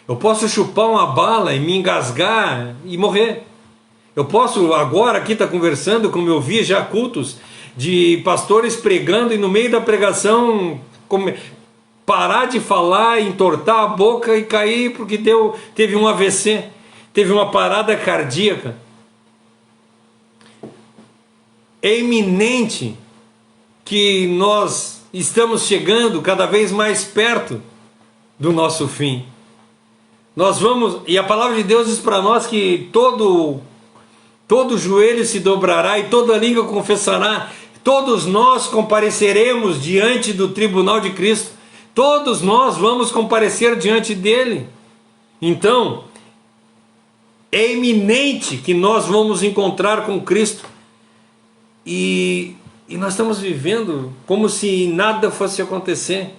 Eu posso chupar uma bala e me engasgar e morrer. Eu posso agora aqui estar conversando, como eu vi já cultos de pastores pregando e no meio da pregação parar de falar, entortar a boca e cair porque teve um AVC, teve uma parada cardíaca. É iminente que nós estamos chegando cada vez mais perto do nosso fim. Nós vamos, e a palavra de Deus diz para nós que todo joelho se dobrará e toda língua confessará. Todos nós compareceremos diante do tribunal de Cristo. Todos nós vamos comparecer diante dele. Então, é iminente que nós vamos encontrar com Cristo. E nós estamos vivendo como se nada fosse acontecer.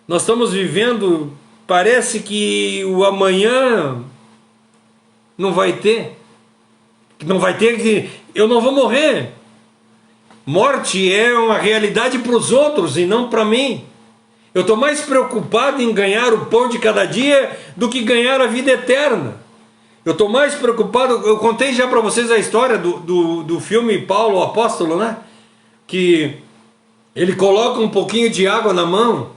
Nós estamos vivendo, parece que o amanhã não vai ter. Não vai ter, que eu não vou morrer. Morte é uma realidade para os outros e não para mim. Eu estou mais preocupado em ganhar o pão de cada dia do que ganhar a vida eterna. Eu estou mais preocupado. Eu contei já para vocês a história do filme Paulo, o Apóstolo, né? Que ele coloca um pouquinho de água na mão.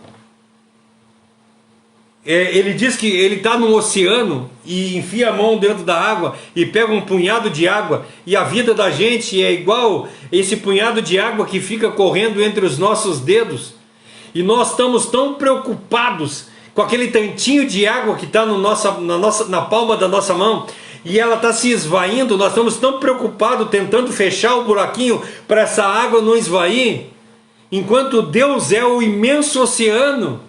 Ele diz que ele está no oceano e enfia a mão dentro da água e pega um punhado de água. E a vida da gente é igual esse punhado de água que fica correndo entre os nossos dedos. E nós estamos tão preocupados com aquele tantinho de água que está na palma da nossa mão, e ela está se esvaindo. Nós estamos tão preocupados tentando fechar o buraquinho para essa água não esvair, enquanto Deus é o imenso oceano.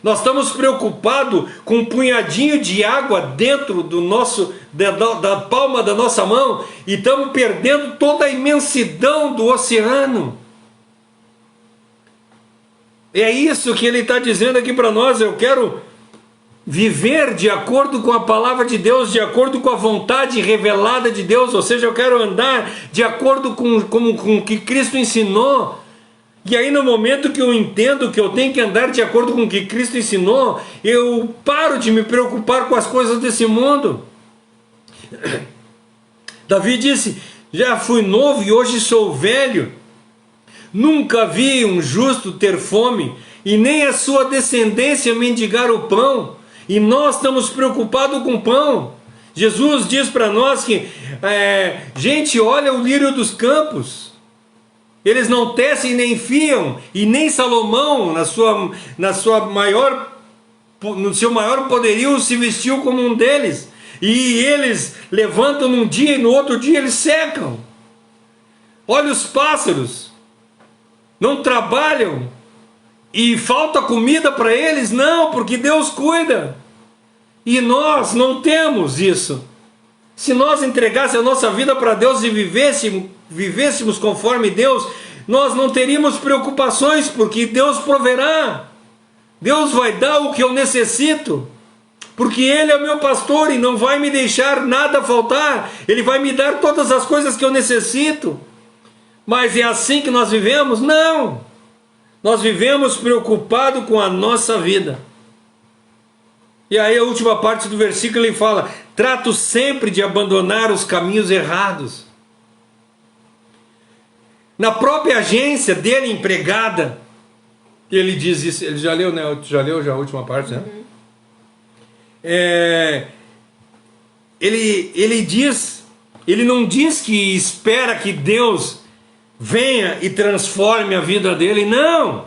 Nós estamos preocupados com um punhadinho de água dentro da palma da nossa mão, e estamos perdendo toda a imensidão do oceano. É isso que ele está dizendo aqui para nós. Eu quero viver de acordo com a palavra de Deus, de acordo com a vontade revelada de Deus, ou seja, eu quero andar de acordo com o que Cristo ensinou. E aí no momento que eu entendo que eu tenho que andar de acordo com o que Cristo ensinou, eu paro de me preocupar com as coisas desse mundo. Davi disse: Já fui novo e hoje sou velho. Nunca vi um justo ter fome, e nem a sua descendência mendigar o pão. E nós estamos preocupados com pão. Jesus diz para nós que, gente, olha o lírio dos campos. Eles não tecem nem fiam, e nem Salomão, no seu maior poderio, se vestiu como um deles. E eles levantam num dia e no outro dia eles secam. Olha os pássaros, não trabalham e falta comida para eles? Não, porque Deus cuida. E nós não temos isso. Se nós entregássemos a nossa vida para Deus e vivêssemos conforme Deus, nós não teríamos preocupações, porque Deus proverá. Deus vai dar o que eu necessito, porque Ele é o meu pastor e não vai me deixar nada faltar. Ele vai me dar todas as coisas que eu necessito. Mas é assim que nós vivemos? Não! Nós vivemos preocupados com a nossa vida. E aí a última parte do versículo ele fala: trato sempre de abandonar os caminhos errados. Na própria agência dele, empregada, ele diz isso. Ele já leu, né? Já leu já a última parte, né? Ele diz, ele não diz que espera que Deus venha e transforme a vida dele, não.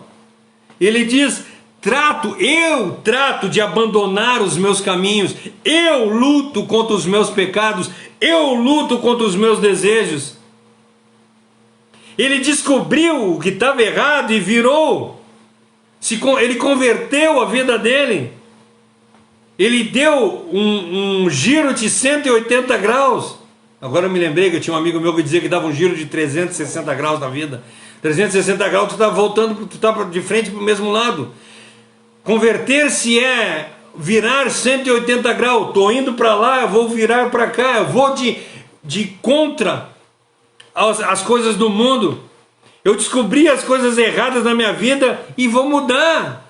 Ele diz: eu trato de abandonar os meus caminhos, eu luto contra os meus pecados, eu luto contra os meus desejos. Ele descobriu o que estava errado e virou, ele converteu a vida dele, ele deu um giro de 180 graus. Agora eu me lembrei que eu tinha um amigo meu que dizia que dava um giro de 360 graus na vida. 360 graus, tu está voltando, tu está de frente para o mesmo lado. Converter-se é virar 180 graus. Estou indo para lá, eu vou virar para cá, eu vou de contra as coisas do mundo. Eu descobri as coisas erradas na minha vida e vou mudar.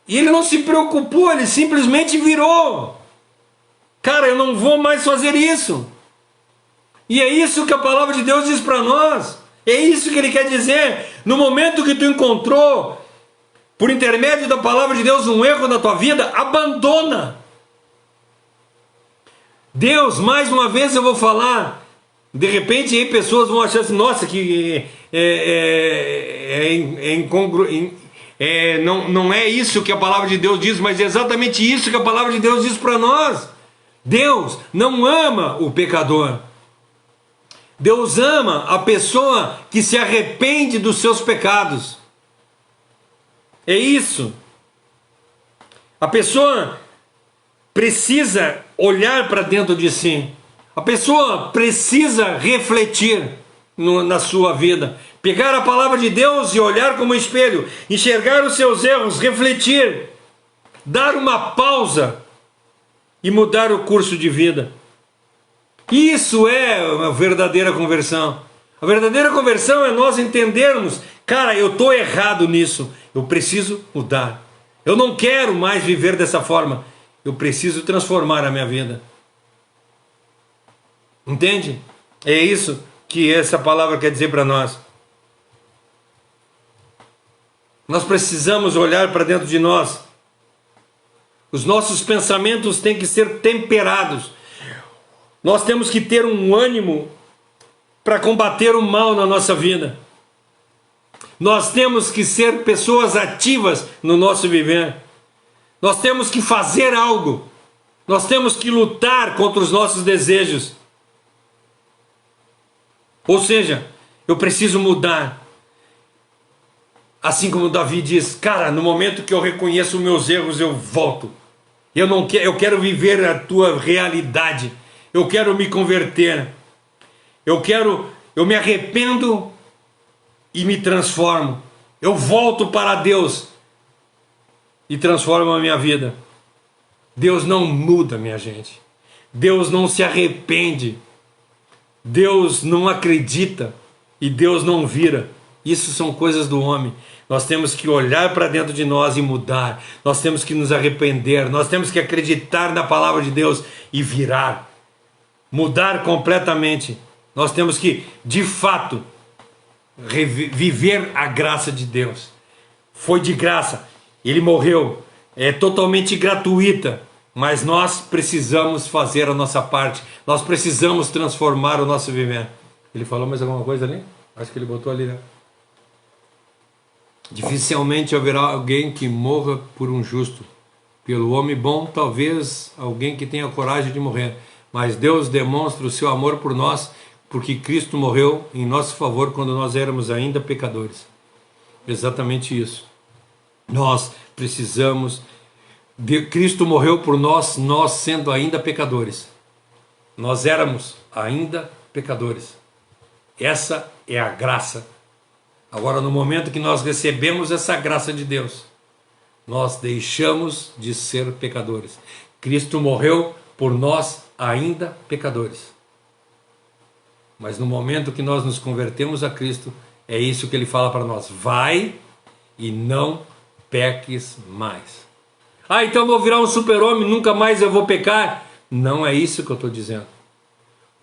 E ele não se preocupou, ele simplesmente virou. Cara, eu não vou mais fazer isso. E é isso que a palavra de Deus diz para nós. É isso que ele quer dizer. No momento que tu encontrou, por intermédio da palavra de Deus, um erro na tua vida, abandona. Deus, mais uma vez eu vou falar. De repente aí pessoas vão achar assim: nossa, que não é isso que a palavra de Deus diz, mas é exatamente isso que a palavra de Deus diz para nós. Deus não ama o pecador. Deus ama a pessoa que se arrepende dos seus pecados. É isso. A pessoa precisa olhar para dentro de si. A pessoa precisa refletir na sua vida. Pegar a palavra de Deus e olhar como espelho. Enxergar os seus erros, refletir. Dar uma pausa e mudar o curso de vida. Isso é uma verdadeira conversão. A verdadeira conversão é nós entendermos: cara, eu estou errado nisso, eu preciso mudar. Eu não quero mais viver dessa forma, eu preciso transformar a minha vida. Entende? É isso que essa palavra quer dizer para nós. Nós precisamos olhar para dentro de nós. Os nossos pensamentos têm que ser temperados. Nós temos que ter um ânimo para combater o mal na nossa vida. Nós temos que ser pessoas ativas no nosso viver. Nós temos que fazer algo. Nós temos que lutar contra os nossos desejos. Ou seja, eu preciso mudar. Assim como Davi diz: cara, no momento que eu reconheço os meus erros, eu volto. Eu quero viver a tua realidade. Eu quero me converter. Eu me arrependo e me transformo. Eu volto para Deus e transformo a minha vida. Deus não muda, minha gente. Deus não se arrepende. Deus não acredita e Deus não vira. Isso são coisas do homem. Nós temos que olhar para dentro de nós e mudar. Nós temos que nos arrepender. Nós temos que acreditar na palavra de Deus e virar. mudar completamente. Nós temos que, de fato, viver a graça de Deus. Foi de graça, Ele morreu, é totalmente gratuita, mas nós precisamos fazer a nossa parte, nós precisamos transformar o nosso viver. Ele falou mais alguma coisa ali? Acho que ele botou ali, né? Dificilmente haverá alguém que morra por um justo. Pelo homem bom, talvez alguém que tenha coragem de morrer. Mas Deus demonstra o seu amor por nós, porque Cristo morreu em nosso favor quando nós éramos ainda pecadores. Exatamente isso. Nós precisamos... Cristo morreu por nós, nós sendo ainda pecadores. Nós éramos ainda pecadores. Essa é a graça. Agora, no momento que nós recebemos essa graça de Deus, nós deixamos de ser pecadores. Cristo morreu por nós ainda pecadores. Mas no momento que nós nos convertemos a Cristo, é isso que Ele fala para nós: vai e não peques mais. Ah, então eu vou virar um super-homem, nunca mais eu vou pecar? Não é isso que eu estou dizendo.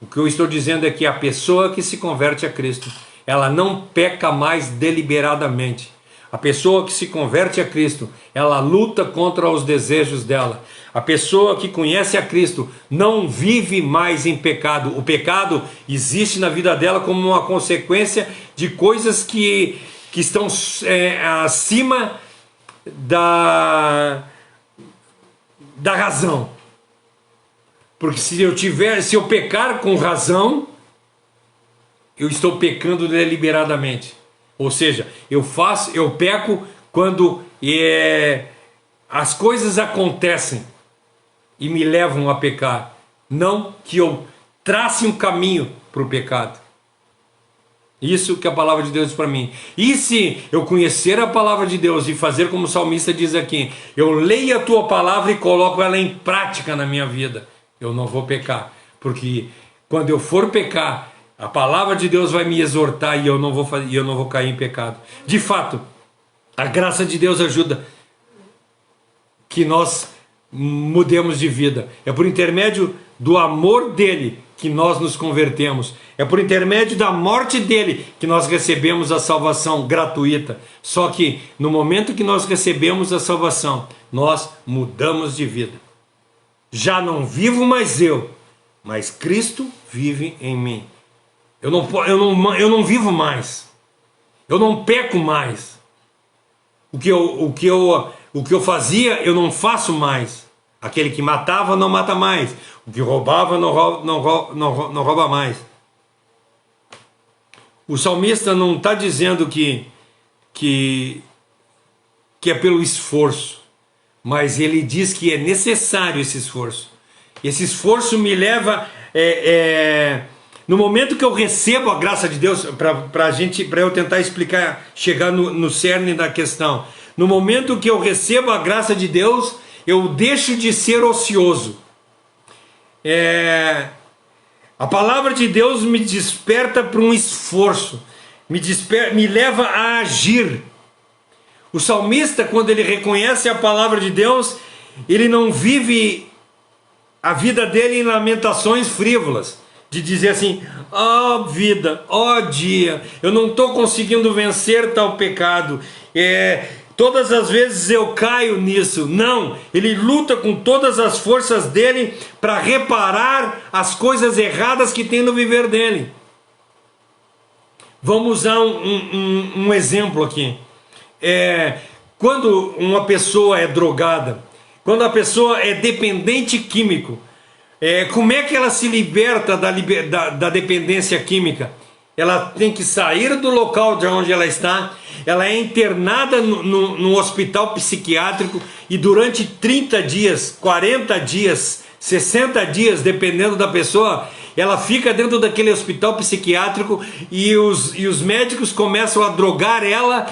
O que eu estou dizendo é que a pessoa que se converte a Cristo, ela não peca mais deliberadamente. A pessoa que se converte a Cristo, ela luta contra os desejos dela. A pessoa que conhece a Cristo não vive mais em pecado. O pecado existe na vida dela como uma consequência de coisas que estão acima da razão. Porque se eu pecar com razão, eu estou pecando deliberadamente. Ou seja, eu peco quando as coisas acontecem e me levam a pecar. Não que eu trace um caminho para o pecado. Isso que a palavra de Deus diz para mim. E se eu conhecer a palavra de Deus e fazer como o salmista diz aqui, eu leio a tua palavra e coloco ela em prática na minha vida, eu não vou pecar. Porque quando eu for pecar, a palavra de Deus vai me exortar e eu não vou cair em pecado. De fato, a graça de Deus ajuda que nós mudemos de vida. É por intermédio do amor dele que nós nos convertemos. É por intermédio da morte dele que nós recebemos a salvação gratuita. Só que no momento que nós recebemos a salvação, nós mudamos de vida. Já não vivo mais eu, mas Cristo vive em mim. Eu não vivo mais. Eu não peco mais. O que eu fazia, eu não faço mais. Aquele que matava, não mata mais. O que roubava, não rouba mais. O salmista não está dizendo que é pelo esforço, mas ele diz que é necessário esse esforço. Esse esforço me leva... no momento que eu recebo a graça de Deus, para eu tentar explicar, chegar no cerne da questão. No momento que eu recebo a graça de Deus, eu deixo de ser ocioso. A palavra de Deus me desperta para um esforço, me leva a agir. O salmista, quando ele reconhece a palavra de Deus, ele não vive a vida dele em lamentações frívolas, de dizer assim: ó vida, ó dia, eu não estou conseguindo vencer tal pecado, todas as vezes eu caio nisso. Não, ele luta com todas as forças dele para reparar as coisas erradas que tem no viver dele. Vamos usar um exemplo aqui. Quando uma pessoa é drogada, quando a pessoa é dependente químico, como é que ela se liberta da dependência química? Ela tem que sair do local de onde ela está, ela é internada no hospital psiquiátrico e durante 30 dias, 40 dias, 60 dias, dependendo da pessoa, ela fica dentro daquele hospital psiquiátrico e os médicos começam a drogar ela,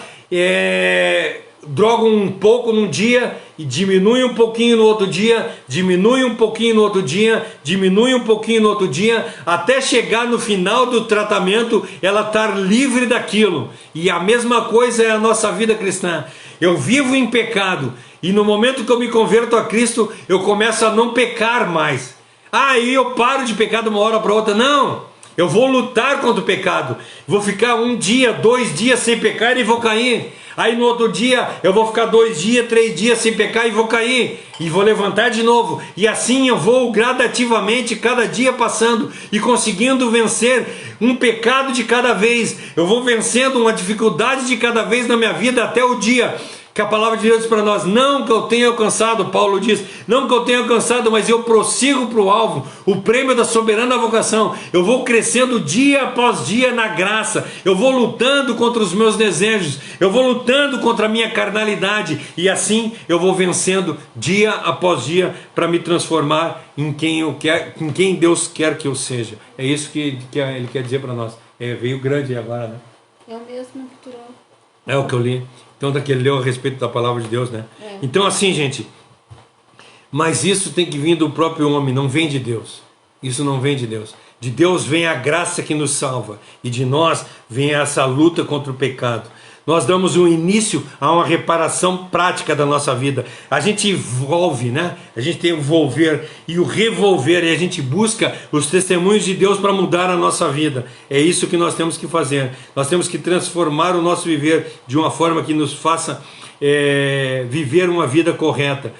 drogam um pouco num dia e diminui um pouquinho no outro dia, diminui um pouquinho no outro dia, diminui um pouquinho no outro dia, até chegar no final do tratamento ela estar livre daquilo. E a mesma coisa é a nossa vida cristã. Eu vivo em pecado e no momento que eu me converto a Cristo, eu começo a não pecar mais. Aí eu paro de pecar de uma hora para outra. Não, eu vou lutar contra o pecado. Vou ficar 1 dia, 2 dias sem pecar e vou cair. Aí no outro dia eu vou ficar 2 dias, 3 dias sem pecar e vou cair. E vou levantar de novo. E assim eu vou gradativamente, cada dia passando e conseguindo vencer um pecado de cada vez. Eu vou vencendo uma dificuldade de cada vez na minha vida até o dia que a palavra de Deus diz para nós, não que eu tenha alcançado, Paulo diz, não que eu tenha alcançado, mas eu prossigo para o alvo, o prêmio da soberana vocação. Eu vou crescendo dia após dia na graça, eu vou lutando contra os meus desejos, eu vou lutando contra a minha carnalidade, e assim eu vou vencendo dia após dia para me transformar em quem Deus quer que eu seja. É isso que ele quer dizer para nós. Veio grande agora, né? É o mesmo que tu leu. É o que eu li. Então, daquele leu a respeito da palavra de Deus, né? Então, assim, gente, mas isso tem que vir do próprio homem, não vem de Deus. Isso não vem de Deus. De Deus vem a graça que nos salva, e de nós vem essa luta contra o pecado. Nós damos um início a uma reparação prática da nossa vida. A gente envolve, né? A gente tem o envolver e o revolver, e a gente busca os testemunhos de Deus para mudar a nossa vida. É isso que nós temos que fazer. Nós temos que transformar o nosso viver de uma forma que nos faça viver uma vida correta.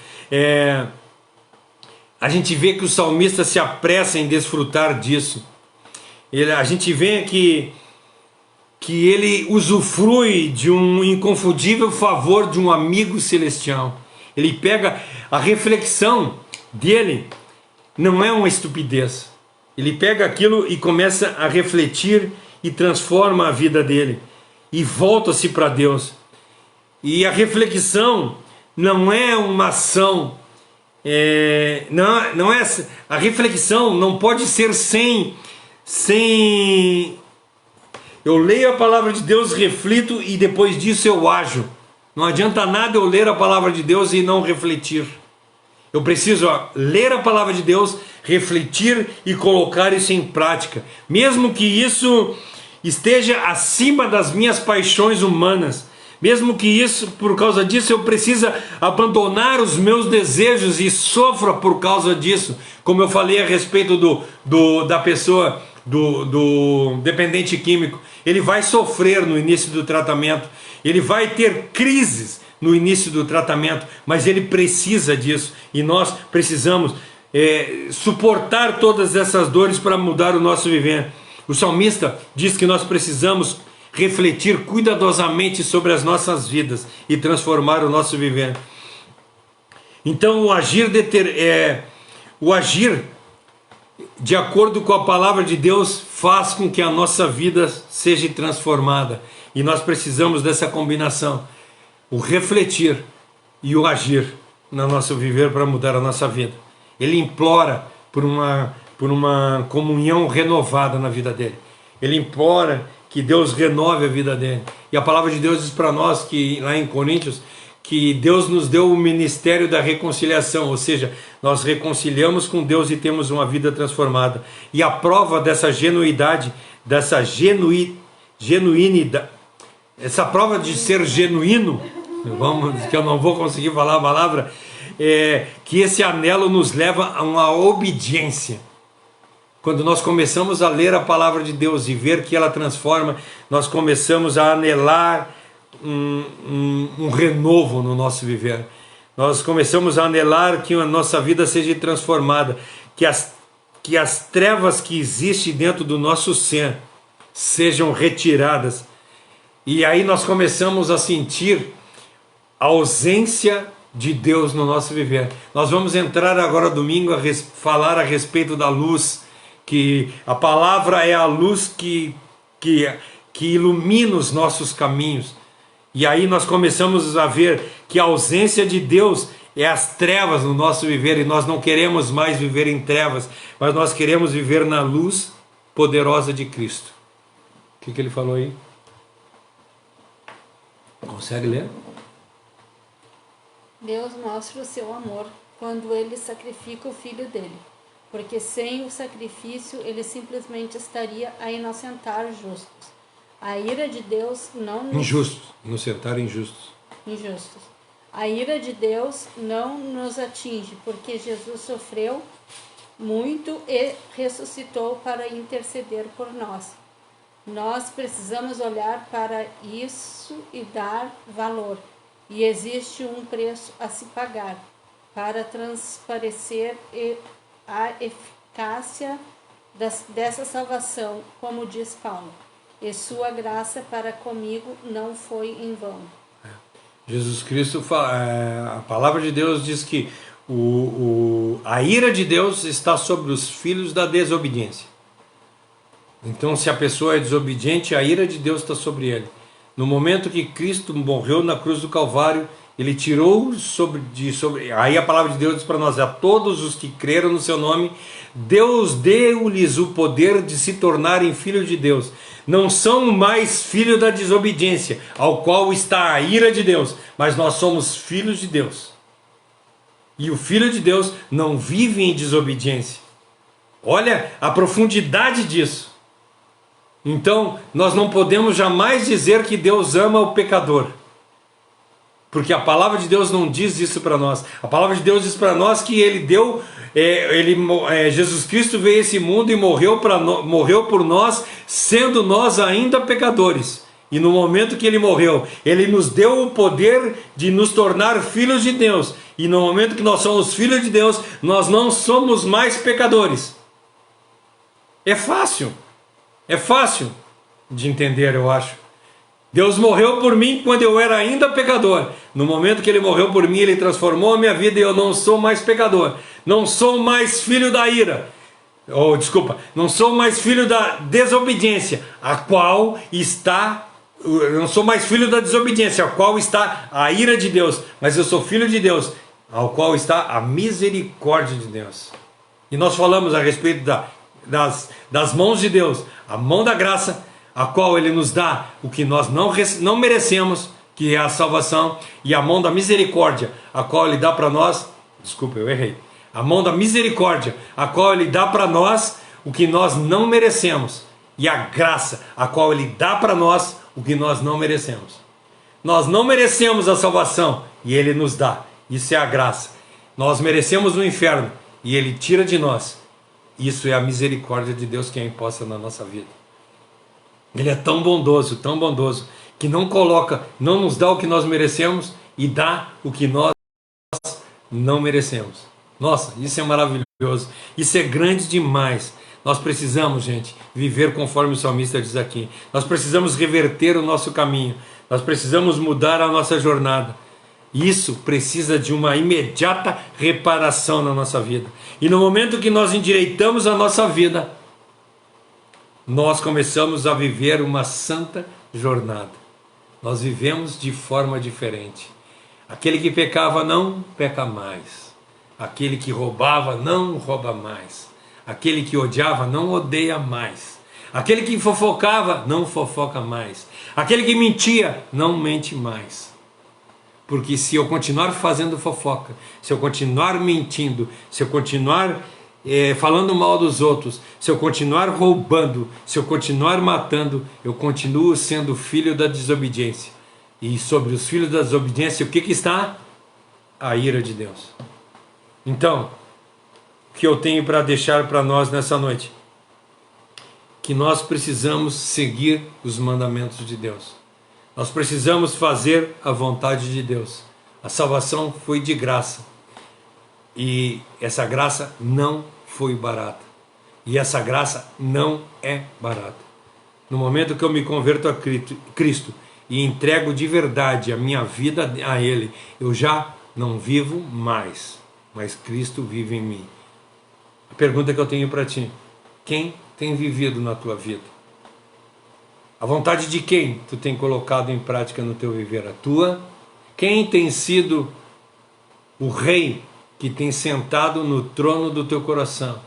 A gente vê que o salmista se apressa em desfrutar disso. A gente vê que ele usufrui de um inconfundível favor de um amigo celestial. Ele pega a reflexão dele, não é uma estupidez. Ele pega aquilo e começa a refletir e transforma a vida dele. E volta-se para Deus. E a reflexão não é uma ação, não é, a reflexão não pode ser sem eu leio a palavra de Deus, reflito e depois disso eu ajo. Não adianta nada eu ler a palavra de Deus e não refletir. Eu preciso ler a palavra de Deus, refletir e colocar isso em prática. Mesmo que isso esteja acima das minhas paixões humanas. Mesmo que isso, por causa disso, eu precisa abandonar os meus desejos e sofra por causa disso. Como eu falei a respeito da pessoa, do dependente químico. Ele vai sofrer no início do tratamento, ele vai ter crises no início do tratamento, mas ele precisa disso, e nós precisamos suportar todas essas dores para mudar o nosso viver. O salmista diz que nós precisamos refletir cuidadosamente sobre as nossas vidas e transformar o nosso viver. Então o agir de acordo com a palavra de Deus faz com que a nossa vida seja transformada. E nós precisamos dessa combinação. O refletir e o agir no nosso viver para mudar a nossa vida. Ele implora por uma comunhão renovada na vida dele. Ele implora que Deus renove a vida dele. E a palavra de Deus diz para nós, que lá em Coríntios, que Deus nos deu o ministério da reconciliação, ou seja, nós reconciliamos com Deus e temos uma vida transformada. E a prova dessa genuidade, dessa genuinidade, essa prova de ser genuíno, que eu não vou conseguir falar a palavra, que esse anelo nos leva a uma obediência. Quando nós começamos a ler a palavra de Deus e ver que ela transforma, nós começamos a anelar um renovo no nosso viver. Nós começamos a anelar que a nossa vida seja transformada, que as trevas que existem dentro do nosso ser sejam retiradas. E aí nós começamos a sentir a ausência de Deus no nosso viver. Nós vamos entrar agora domingo a falar a respeito da luz, que a palavra é a luz que ilumina os nossos caminhos. E aí nós começamos a ver que a ausência de Deus é as trevas no nosso viver, e nós não queremos mais viver em trevas, mas nós queremos viver na luz poderosa de Cristo. O que ele falou aí? Consegue ler? Deus mostra o seu amor quando ele sacrifica o filho dele, porque sem o sacrifício ele simplesmente estaria a inocentar justos. A ira de Deus não nos... Injustos, inocentar injustos. Injustos. A ira de Deus não nos atinge, porque Jesus sofreu muito e ressuscitou para interceder por nós. Nós precisamos olhar para isso e dar valor. E existe um preço a se pagar para transparecer a eficácia dessa salvação, como diz Paulo. E sua graça para comigo não foi em vão. Jesus Cristo, a palavra de Deus diz que a ira de Deus está sobre os filhos da desobediência. Então, se a pessoa é desobediente, a ira de Deus está sobre ele. No momento que Cristo morreu na cruz do Calvário, ele tirou aí a palavra de Deus diz para nós: a todos os que creram no seu nome, Deus deu-lhes o poder de se tornarem filhos de Deus. Não são mais filhos da desobediência, ao qual está a ira de Deus, mas nós somos filhos de Deus. E o filho de Deus não vive em desobediência. Olha a profundidade disso. Então, nós não podemos jamais dizer que Deus ama o pecador, porque a palavra de Deus não diz isso para nós. A palavra de Deus diz para nós que Jesus Cristo veio a esse mundo e morreu por nós, sendo nós ainda pecadores. E no momento que ele morreu, ele nos deu o poder de nos tornar filhos de Deus. E no momento que nós somos filhos de Deus, nós não somos mais pecadores. É fácil de entender, eu acho. Deus morreu por mim quando eu era ainda pecador. No momento que ele morreu por mim, ele transformou a minha vida e eu não sou mais pecador. Não sou mais filho da ira. Não sou mais filho da desobediência, a qual está... Eu não sou mais filho da desobediência, a qual está a ira de Deus. Mas eu sou filho de Deus, ao qual está a misericórdia de Deus. E nós falamos a respeito das mãos de Deus, a mão da graça, a qual ele nos dá o que nós não merecemos, que é a salvação, e a mão da misericórdia, a qual ele dá para nós, a mão da misericórdia, a qual ele dá para nós o que nós não merecemos, e a graça, a qual ele dá para nós o que nós não merecemos. Nós não merecemos a salvação, e ele nos dá, isso é a graça. Nós merecemos o inferno, e ele tira de nós. Isso é a misericórdia de Deus que é imposta na nossa vida. Ele é tão bondoso, que não nos dá o que nós merecemos e dá o que nós não merecemos. Nossa, isso é maravilhoso, isso é grande demais. Nós precisamos, gente, viver conforme o salmista diz aqui. Nós precisamos reverter o nosso caminho, nós precisamos mudar a nossa jornada. Isso precisa de uma imediata reparação na nossa vida. E no momento que nós endireitamos a nossa vida, nós começamos a viver uma santa jornada. Nós vivemos de forma diferente. Aquele que pecava não peca mais. Aquele que roubava não rouba mais. Aquele que odiava não odeia mais. Aquele que fofocava não fofoca mais. Aquele que mentia não mente mais. Porque se eu continuar fazendo fofoca, se eu continuar mentindo, se eu continuar falando mal dos outros, se eu continuar roubando, se eu continuar matando, eu continuo sendo filho da desobediência. E sobre os filhos da desobediência, o que está? A ira de Deus. Então, o que eu tenho para deixar para nós nessa noite? Que nós precisamos seguir os mandamentos de Deus. Nós precisamos fazer a vontade de Deus. A salvação foi de graça. E essa graça não foi barata. E essa graça não é barata. No momento que eu me converto a Cristo e entrego de verdade a minha vida a Ele, eu já não vivo mais, mas Cristo vive em mim. A pergunta que eu tenho para ti: quem tem vivido na tua vida? A vontade de quem tu tem colocado em prática no teu viver? A tua? Quem tem sido o rei que tem sentado no trono do teu coração?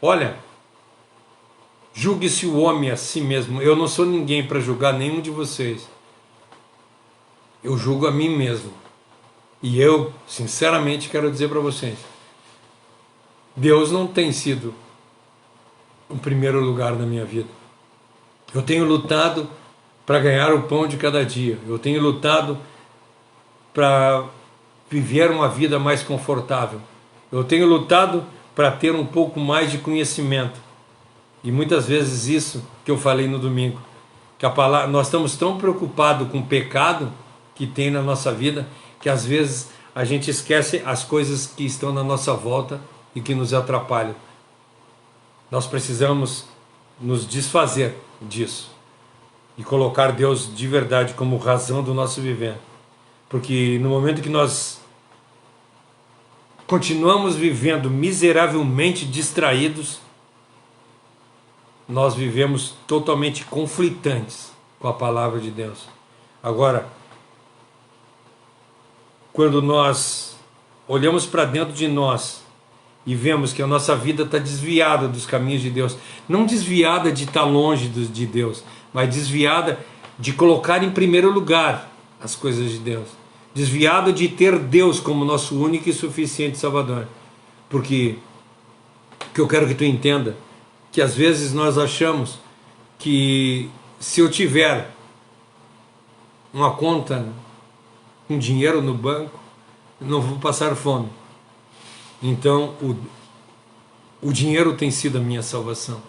Olha, julgue-se o homem a si mesmo. Eu não sou ninguém para julgar nenhum de vocês. Eu julgo a mim mesmo. E eu, sinceramente, quero dizer para vocês: Deus não tem sido o primeiro lugar na minha vida. Eu tenho lutado para ganhar o pão de cada dia. Eu tenho lutado para viver uma vida mais confortável. Eu tenho lutado para ter um pouco mais de conhecimento. E muitas vezes isso que eu falei no domingo, que a palavra, nós estamos tão preocupados com o pecado que tem na nossa vida, que às vezes a gente esquece as coisas que estão na nossa volta e que nos atrapalham. Nós precisamos nos desfazer disso e colocar Deus de verdade como razão do nosso viver. Porque no momento que nós continuamos vivendo miseravelmente distraídos, nós vivemos totalmente conflitantes com a palavra de Deus. Agora, quando nós olhamos para dentro de nós e vemos que a nossa vida está desviada dos caminhos de Deus, não desviada de estar longe de Deus, mas desviada de colocar em primeiro lugar as coisas de Deus, desviada de ter Deus como nosso único e suficiente Salvador. Porque o que eu quero que tu entenda, que às vezes nós achamos que se eu tiver uma conta com dinheiro no banco, eu não vou passar fome. Então o dinheiro tem sido a minha salvação.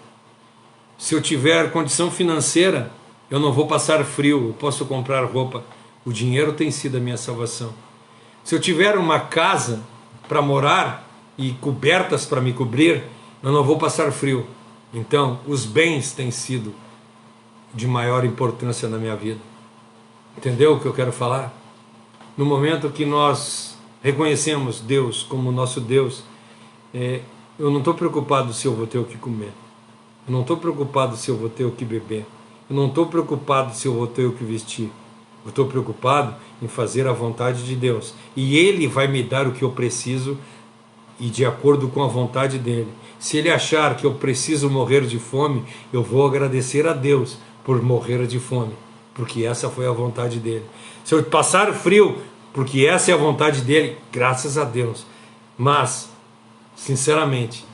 Se eu tiver condição financeira, eu não vou passar frio, eu posso comprar roupa. O dinheiro tem sido a minha salvação. Se eu tiver uma casa para morar e cobertas para me cobrir, eu não vou passar frio. Então, os bens têm sido de maior importância na minha vida. Entendeu o que eu quero falar? No momento que nós reconhecemos Deus como nosso Deus, eu não estou preocupado se eu vou ter o que comer. Eu não estou preocupado se eu vou ter o que beber. Eu não estou preocupado se eu vou ter o que vestir. Eu estou preocupado em fazer a vontade de Deus. E Ele vai me dar o que eu preciso e de acordo com a vontade dEle. Se Ele achar que eu preciso morrer de fome, eu vou agradecer a Deus por morrer de fome, porque essa foi a vontade dEle. Se eu passar frio, porque essa é a vontade dEle, graças a Deus. Mas, sinceramente,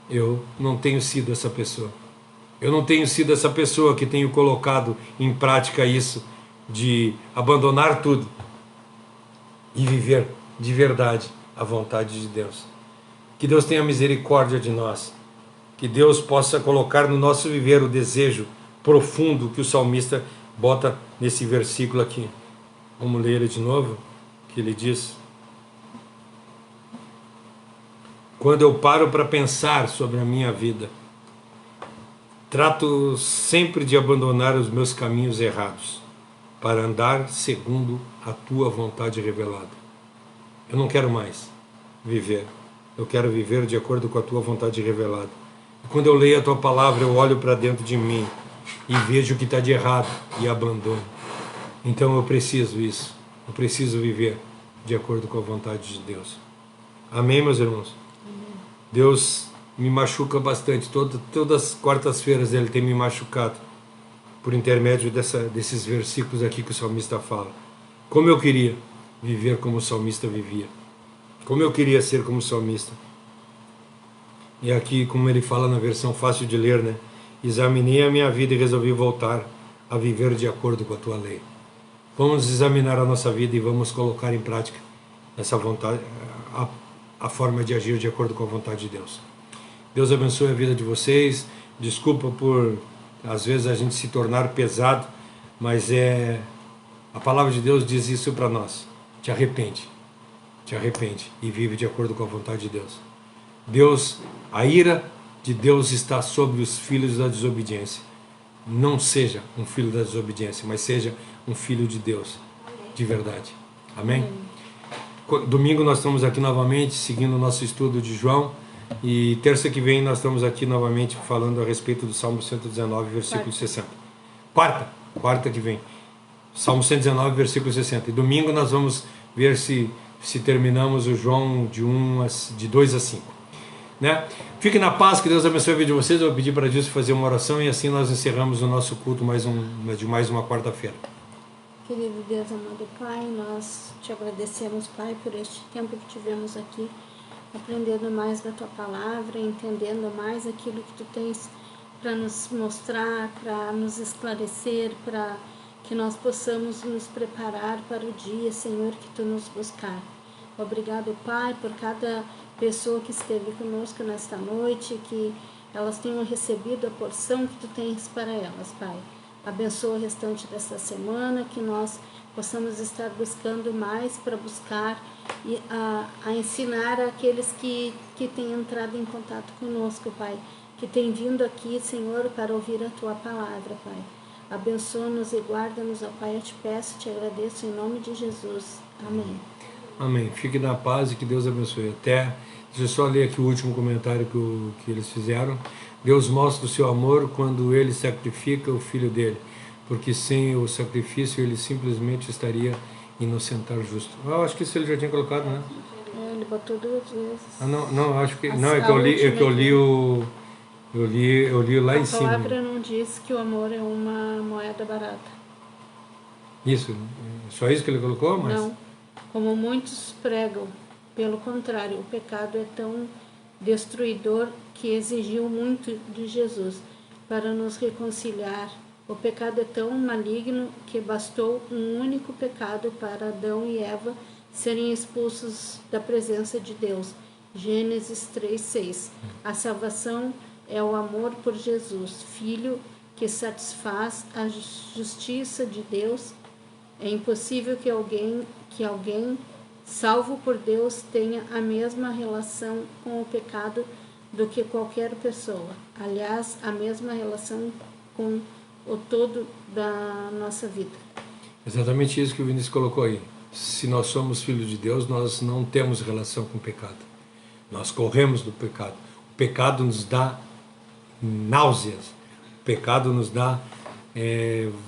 eu não tenho sido essa pessoa. Eu não tenho sido essa pessoa que tenho colocado em prática isso, de abandonar tudo e viver de verdade a vontade de Deus. Que Deus tenha misericórdia de nós. Que Deus possa colocar no nosso viver o desejo profundo que o salmista bota nesse versículo aqui. Vamos ler ele de novo, que ele diz: quando eu paro para pensar sobre a minha vida, trato sempre de abandonar os meus caminhos errados, para andar segundo a tua vontade revelada. Eu não quero mais viver. Eu quero viver de acordo com a tua vontade revelada. E quando eu leio a tua palavra, eu olho para dentro de mim e vejo o que está de errado e abandono. Então eu preciso isso. Eu preciso viver de acordo com a vontade de Deus. Amém, meus irmãos? Amém. Deus me machuca bastante. Todas as quartas-feiras Ele tem me machucado por intermédio desses versículos aqui que o salmista fala. Como eu queria viver como o salmista vivia. Como eu queria ser como o salmista. E aqui, como ele fala na versão fácil de ler, né? Examinei a minha vida e resolvi voltar a viver de acordo com a tua lei. Vamos examinar a nossa vida e vamos colocar em prática essa vontade, a forma de agir de acordo com a vontade de Deus. Deus abençoe a vida de vocês. Desculpa por, às vezes, a gente se tornar pesado, mas a palavra de Deus diz isso para nós. Te arrepende e vive de acordo com a vontade de Deus. A ira de Deus está sobre os filhos da desobediência. Não seja um filho da desobediência, mas seja um filho de Deus, de verdade. Amém? Domingo nós estamos aqui novamente, seguindo o nosso estudo de João, e terça que vem nós estamos aqui novamente falando a respeito do Salmo 119, versículo 60. Quarta que vem. Salmo 119, versículo 60. E domingo nós vamos ver se terminamos o João de 2 a 5. Né? Fique na paz, que Deus abençoe a vida de vocês. Eu vou pedir para Deus fazer uma oração e assim nós encerramos o nosso culto de mais uma quarta-feira. Querido Deus, amado Pai, nós te agradecemos, Pai, por este tempo que tivemos aqui, aprendendo mais da tua palavra, entendendo mais aquilo que tu tens para nos mostrar, para nos esclarecer, para que nós possamos nos preparar para o dia, Senhor, que tu nos buscar. Obrigado, Pai, por cada pessoa que esteve conosco nesta noite, que elas tenham recebido a porção que Tu tens para elas, Pai. Abençoa o restante desta semana, que nós possamos estar buscando mais para buscar e a ensinar aqueles que têm entrado em contato conosco, Pai, que têm vindo aqui, Senhor, para ouvir a Tua palavra, Pai. Abençoa-nos e guarda-nos, ó Pai, eu te peço, te agradeço em nome de Jesus. Amém. Amém. Fique na paz e que Deus abençoe. Deixa eu só ler aqui o último comentário que eles fizeram. Deus mostra o seu amor quando Ele sacrifica o Filho dele, porque sem o sacrifício Ele simplesmente estaria inocentar justo. Eu acho que isso ele já tinha colocado, né? Ele botou 2 vezes. Não, acho que não, é que eu li lá em cima. A palavra não diz que o amor é uma moeda barata. Isso, só isso que ele colocou? Mas... Não, como muitos pregam, pelo contrário, o pecado é tão destruidor que exigiu muito de Jesus para nos reconciliar. O pecado é tão maligno que bastou um único pecado para Adão e Eva serem expulsos da presença de Deus. Gênesis 3:6. A salvação é o amor por Jesus, Filho, que satisfaz a justiça de Deus. É impossível que alguém salvo por Deus tenha a mesma relação com o pecado do que qualquer pessoa. Aliás, a mesma relação com o todo da nossa vida. Exatamente isso que o Vinícius colocou aí. Se nós somos filhos de Deus, nós não temos relação com o pecado. Nós corremos do pecado. O pecado nos dá náuseas. O pecado nos dá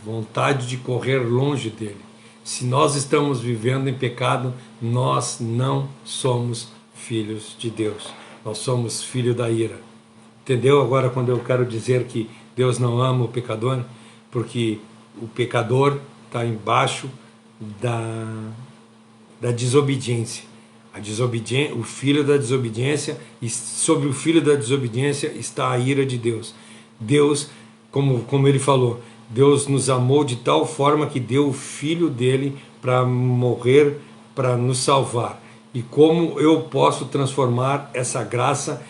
vontade de correr longe dele. Se nós estamos vivendo em pecado, nós não somos filhos de Deus. Nós somos filhos da ira. Entendeu agora quando eu quero dizer que Deus não ama o pecador? Porque o pecador está embaixo da desobediência. O filho da desobediência, e sobre o filho da desobediência está a ira de Deus. Deus, como ele falou, Deus nos amou de tal forma que deu o Filho dele para morrer, para nos salvar. E como eu posso transformar essa graça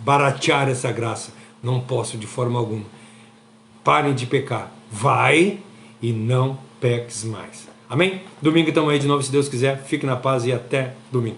baratear essa graça? Não posso de forma alguma. Parem de pecar. Vai e não peques mais. Amém? Domingo estamos aí de novo, se Deus quiser. Fique na paz e até domingo.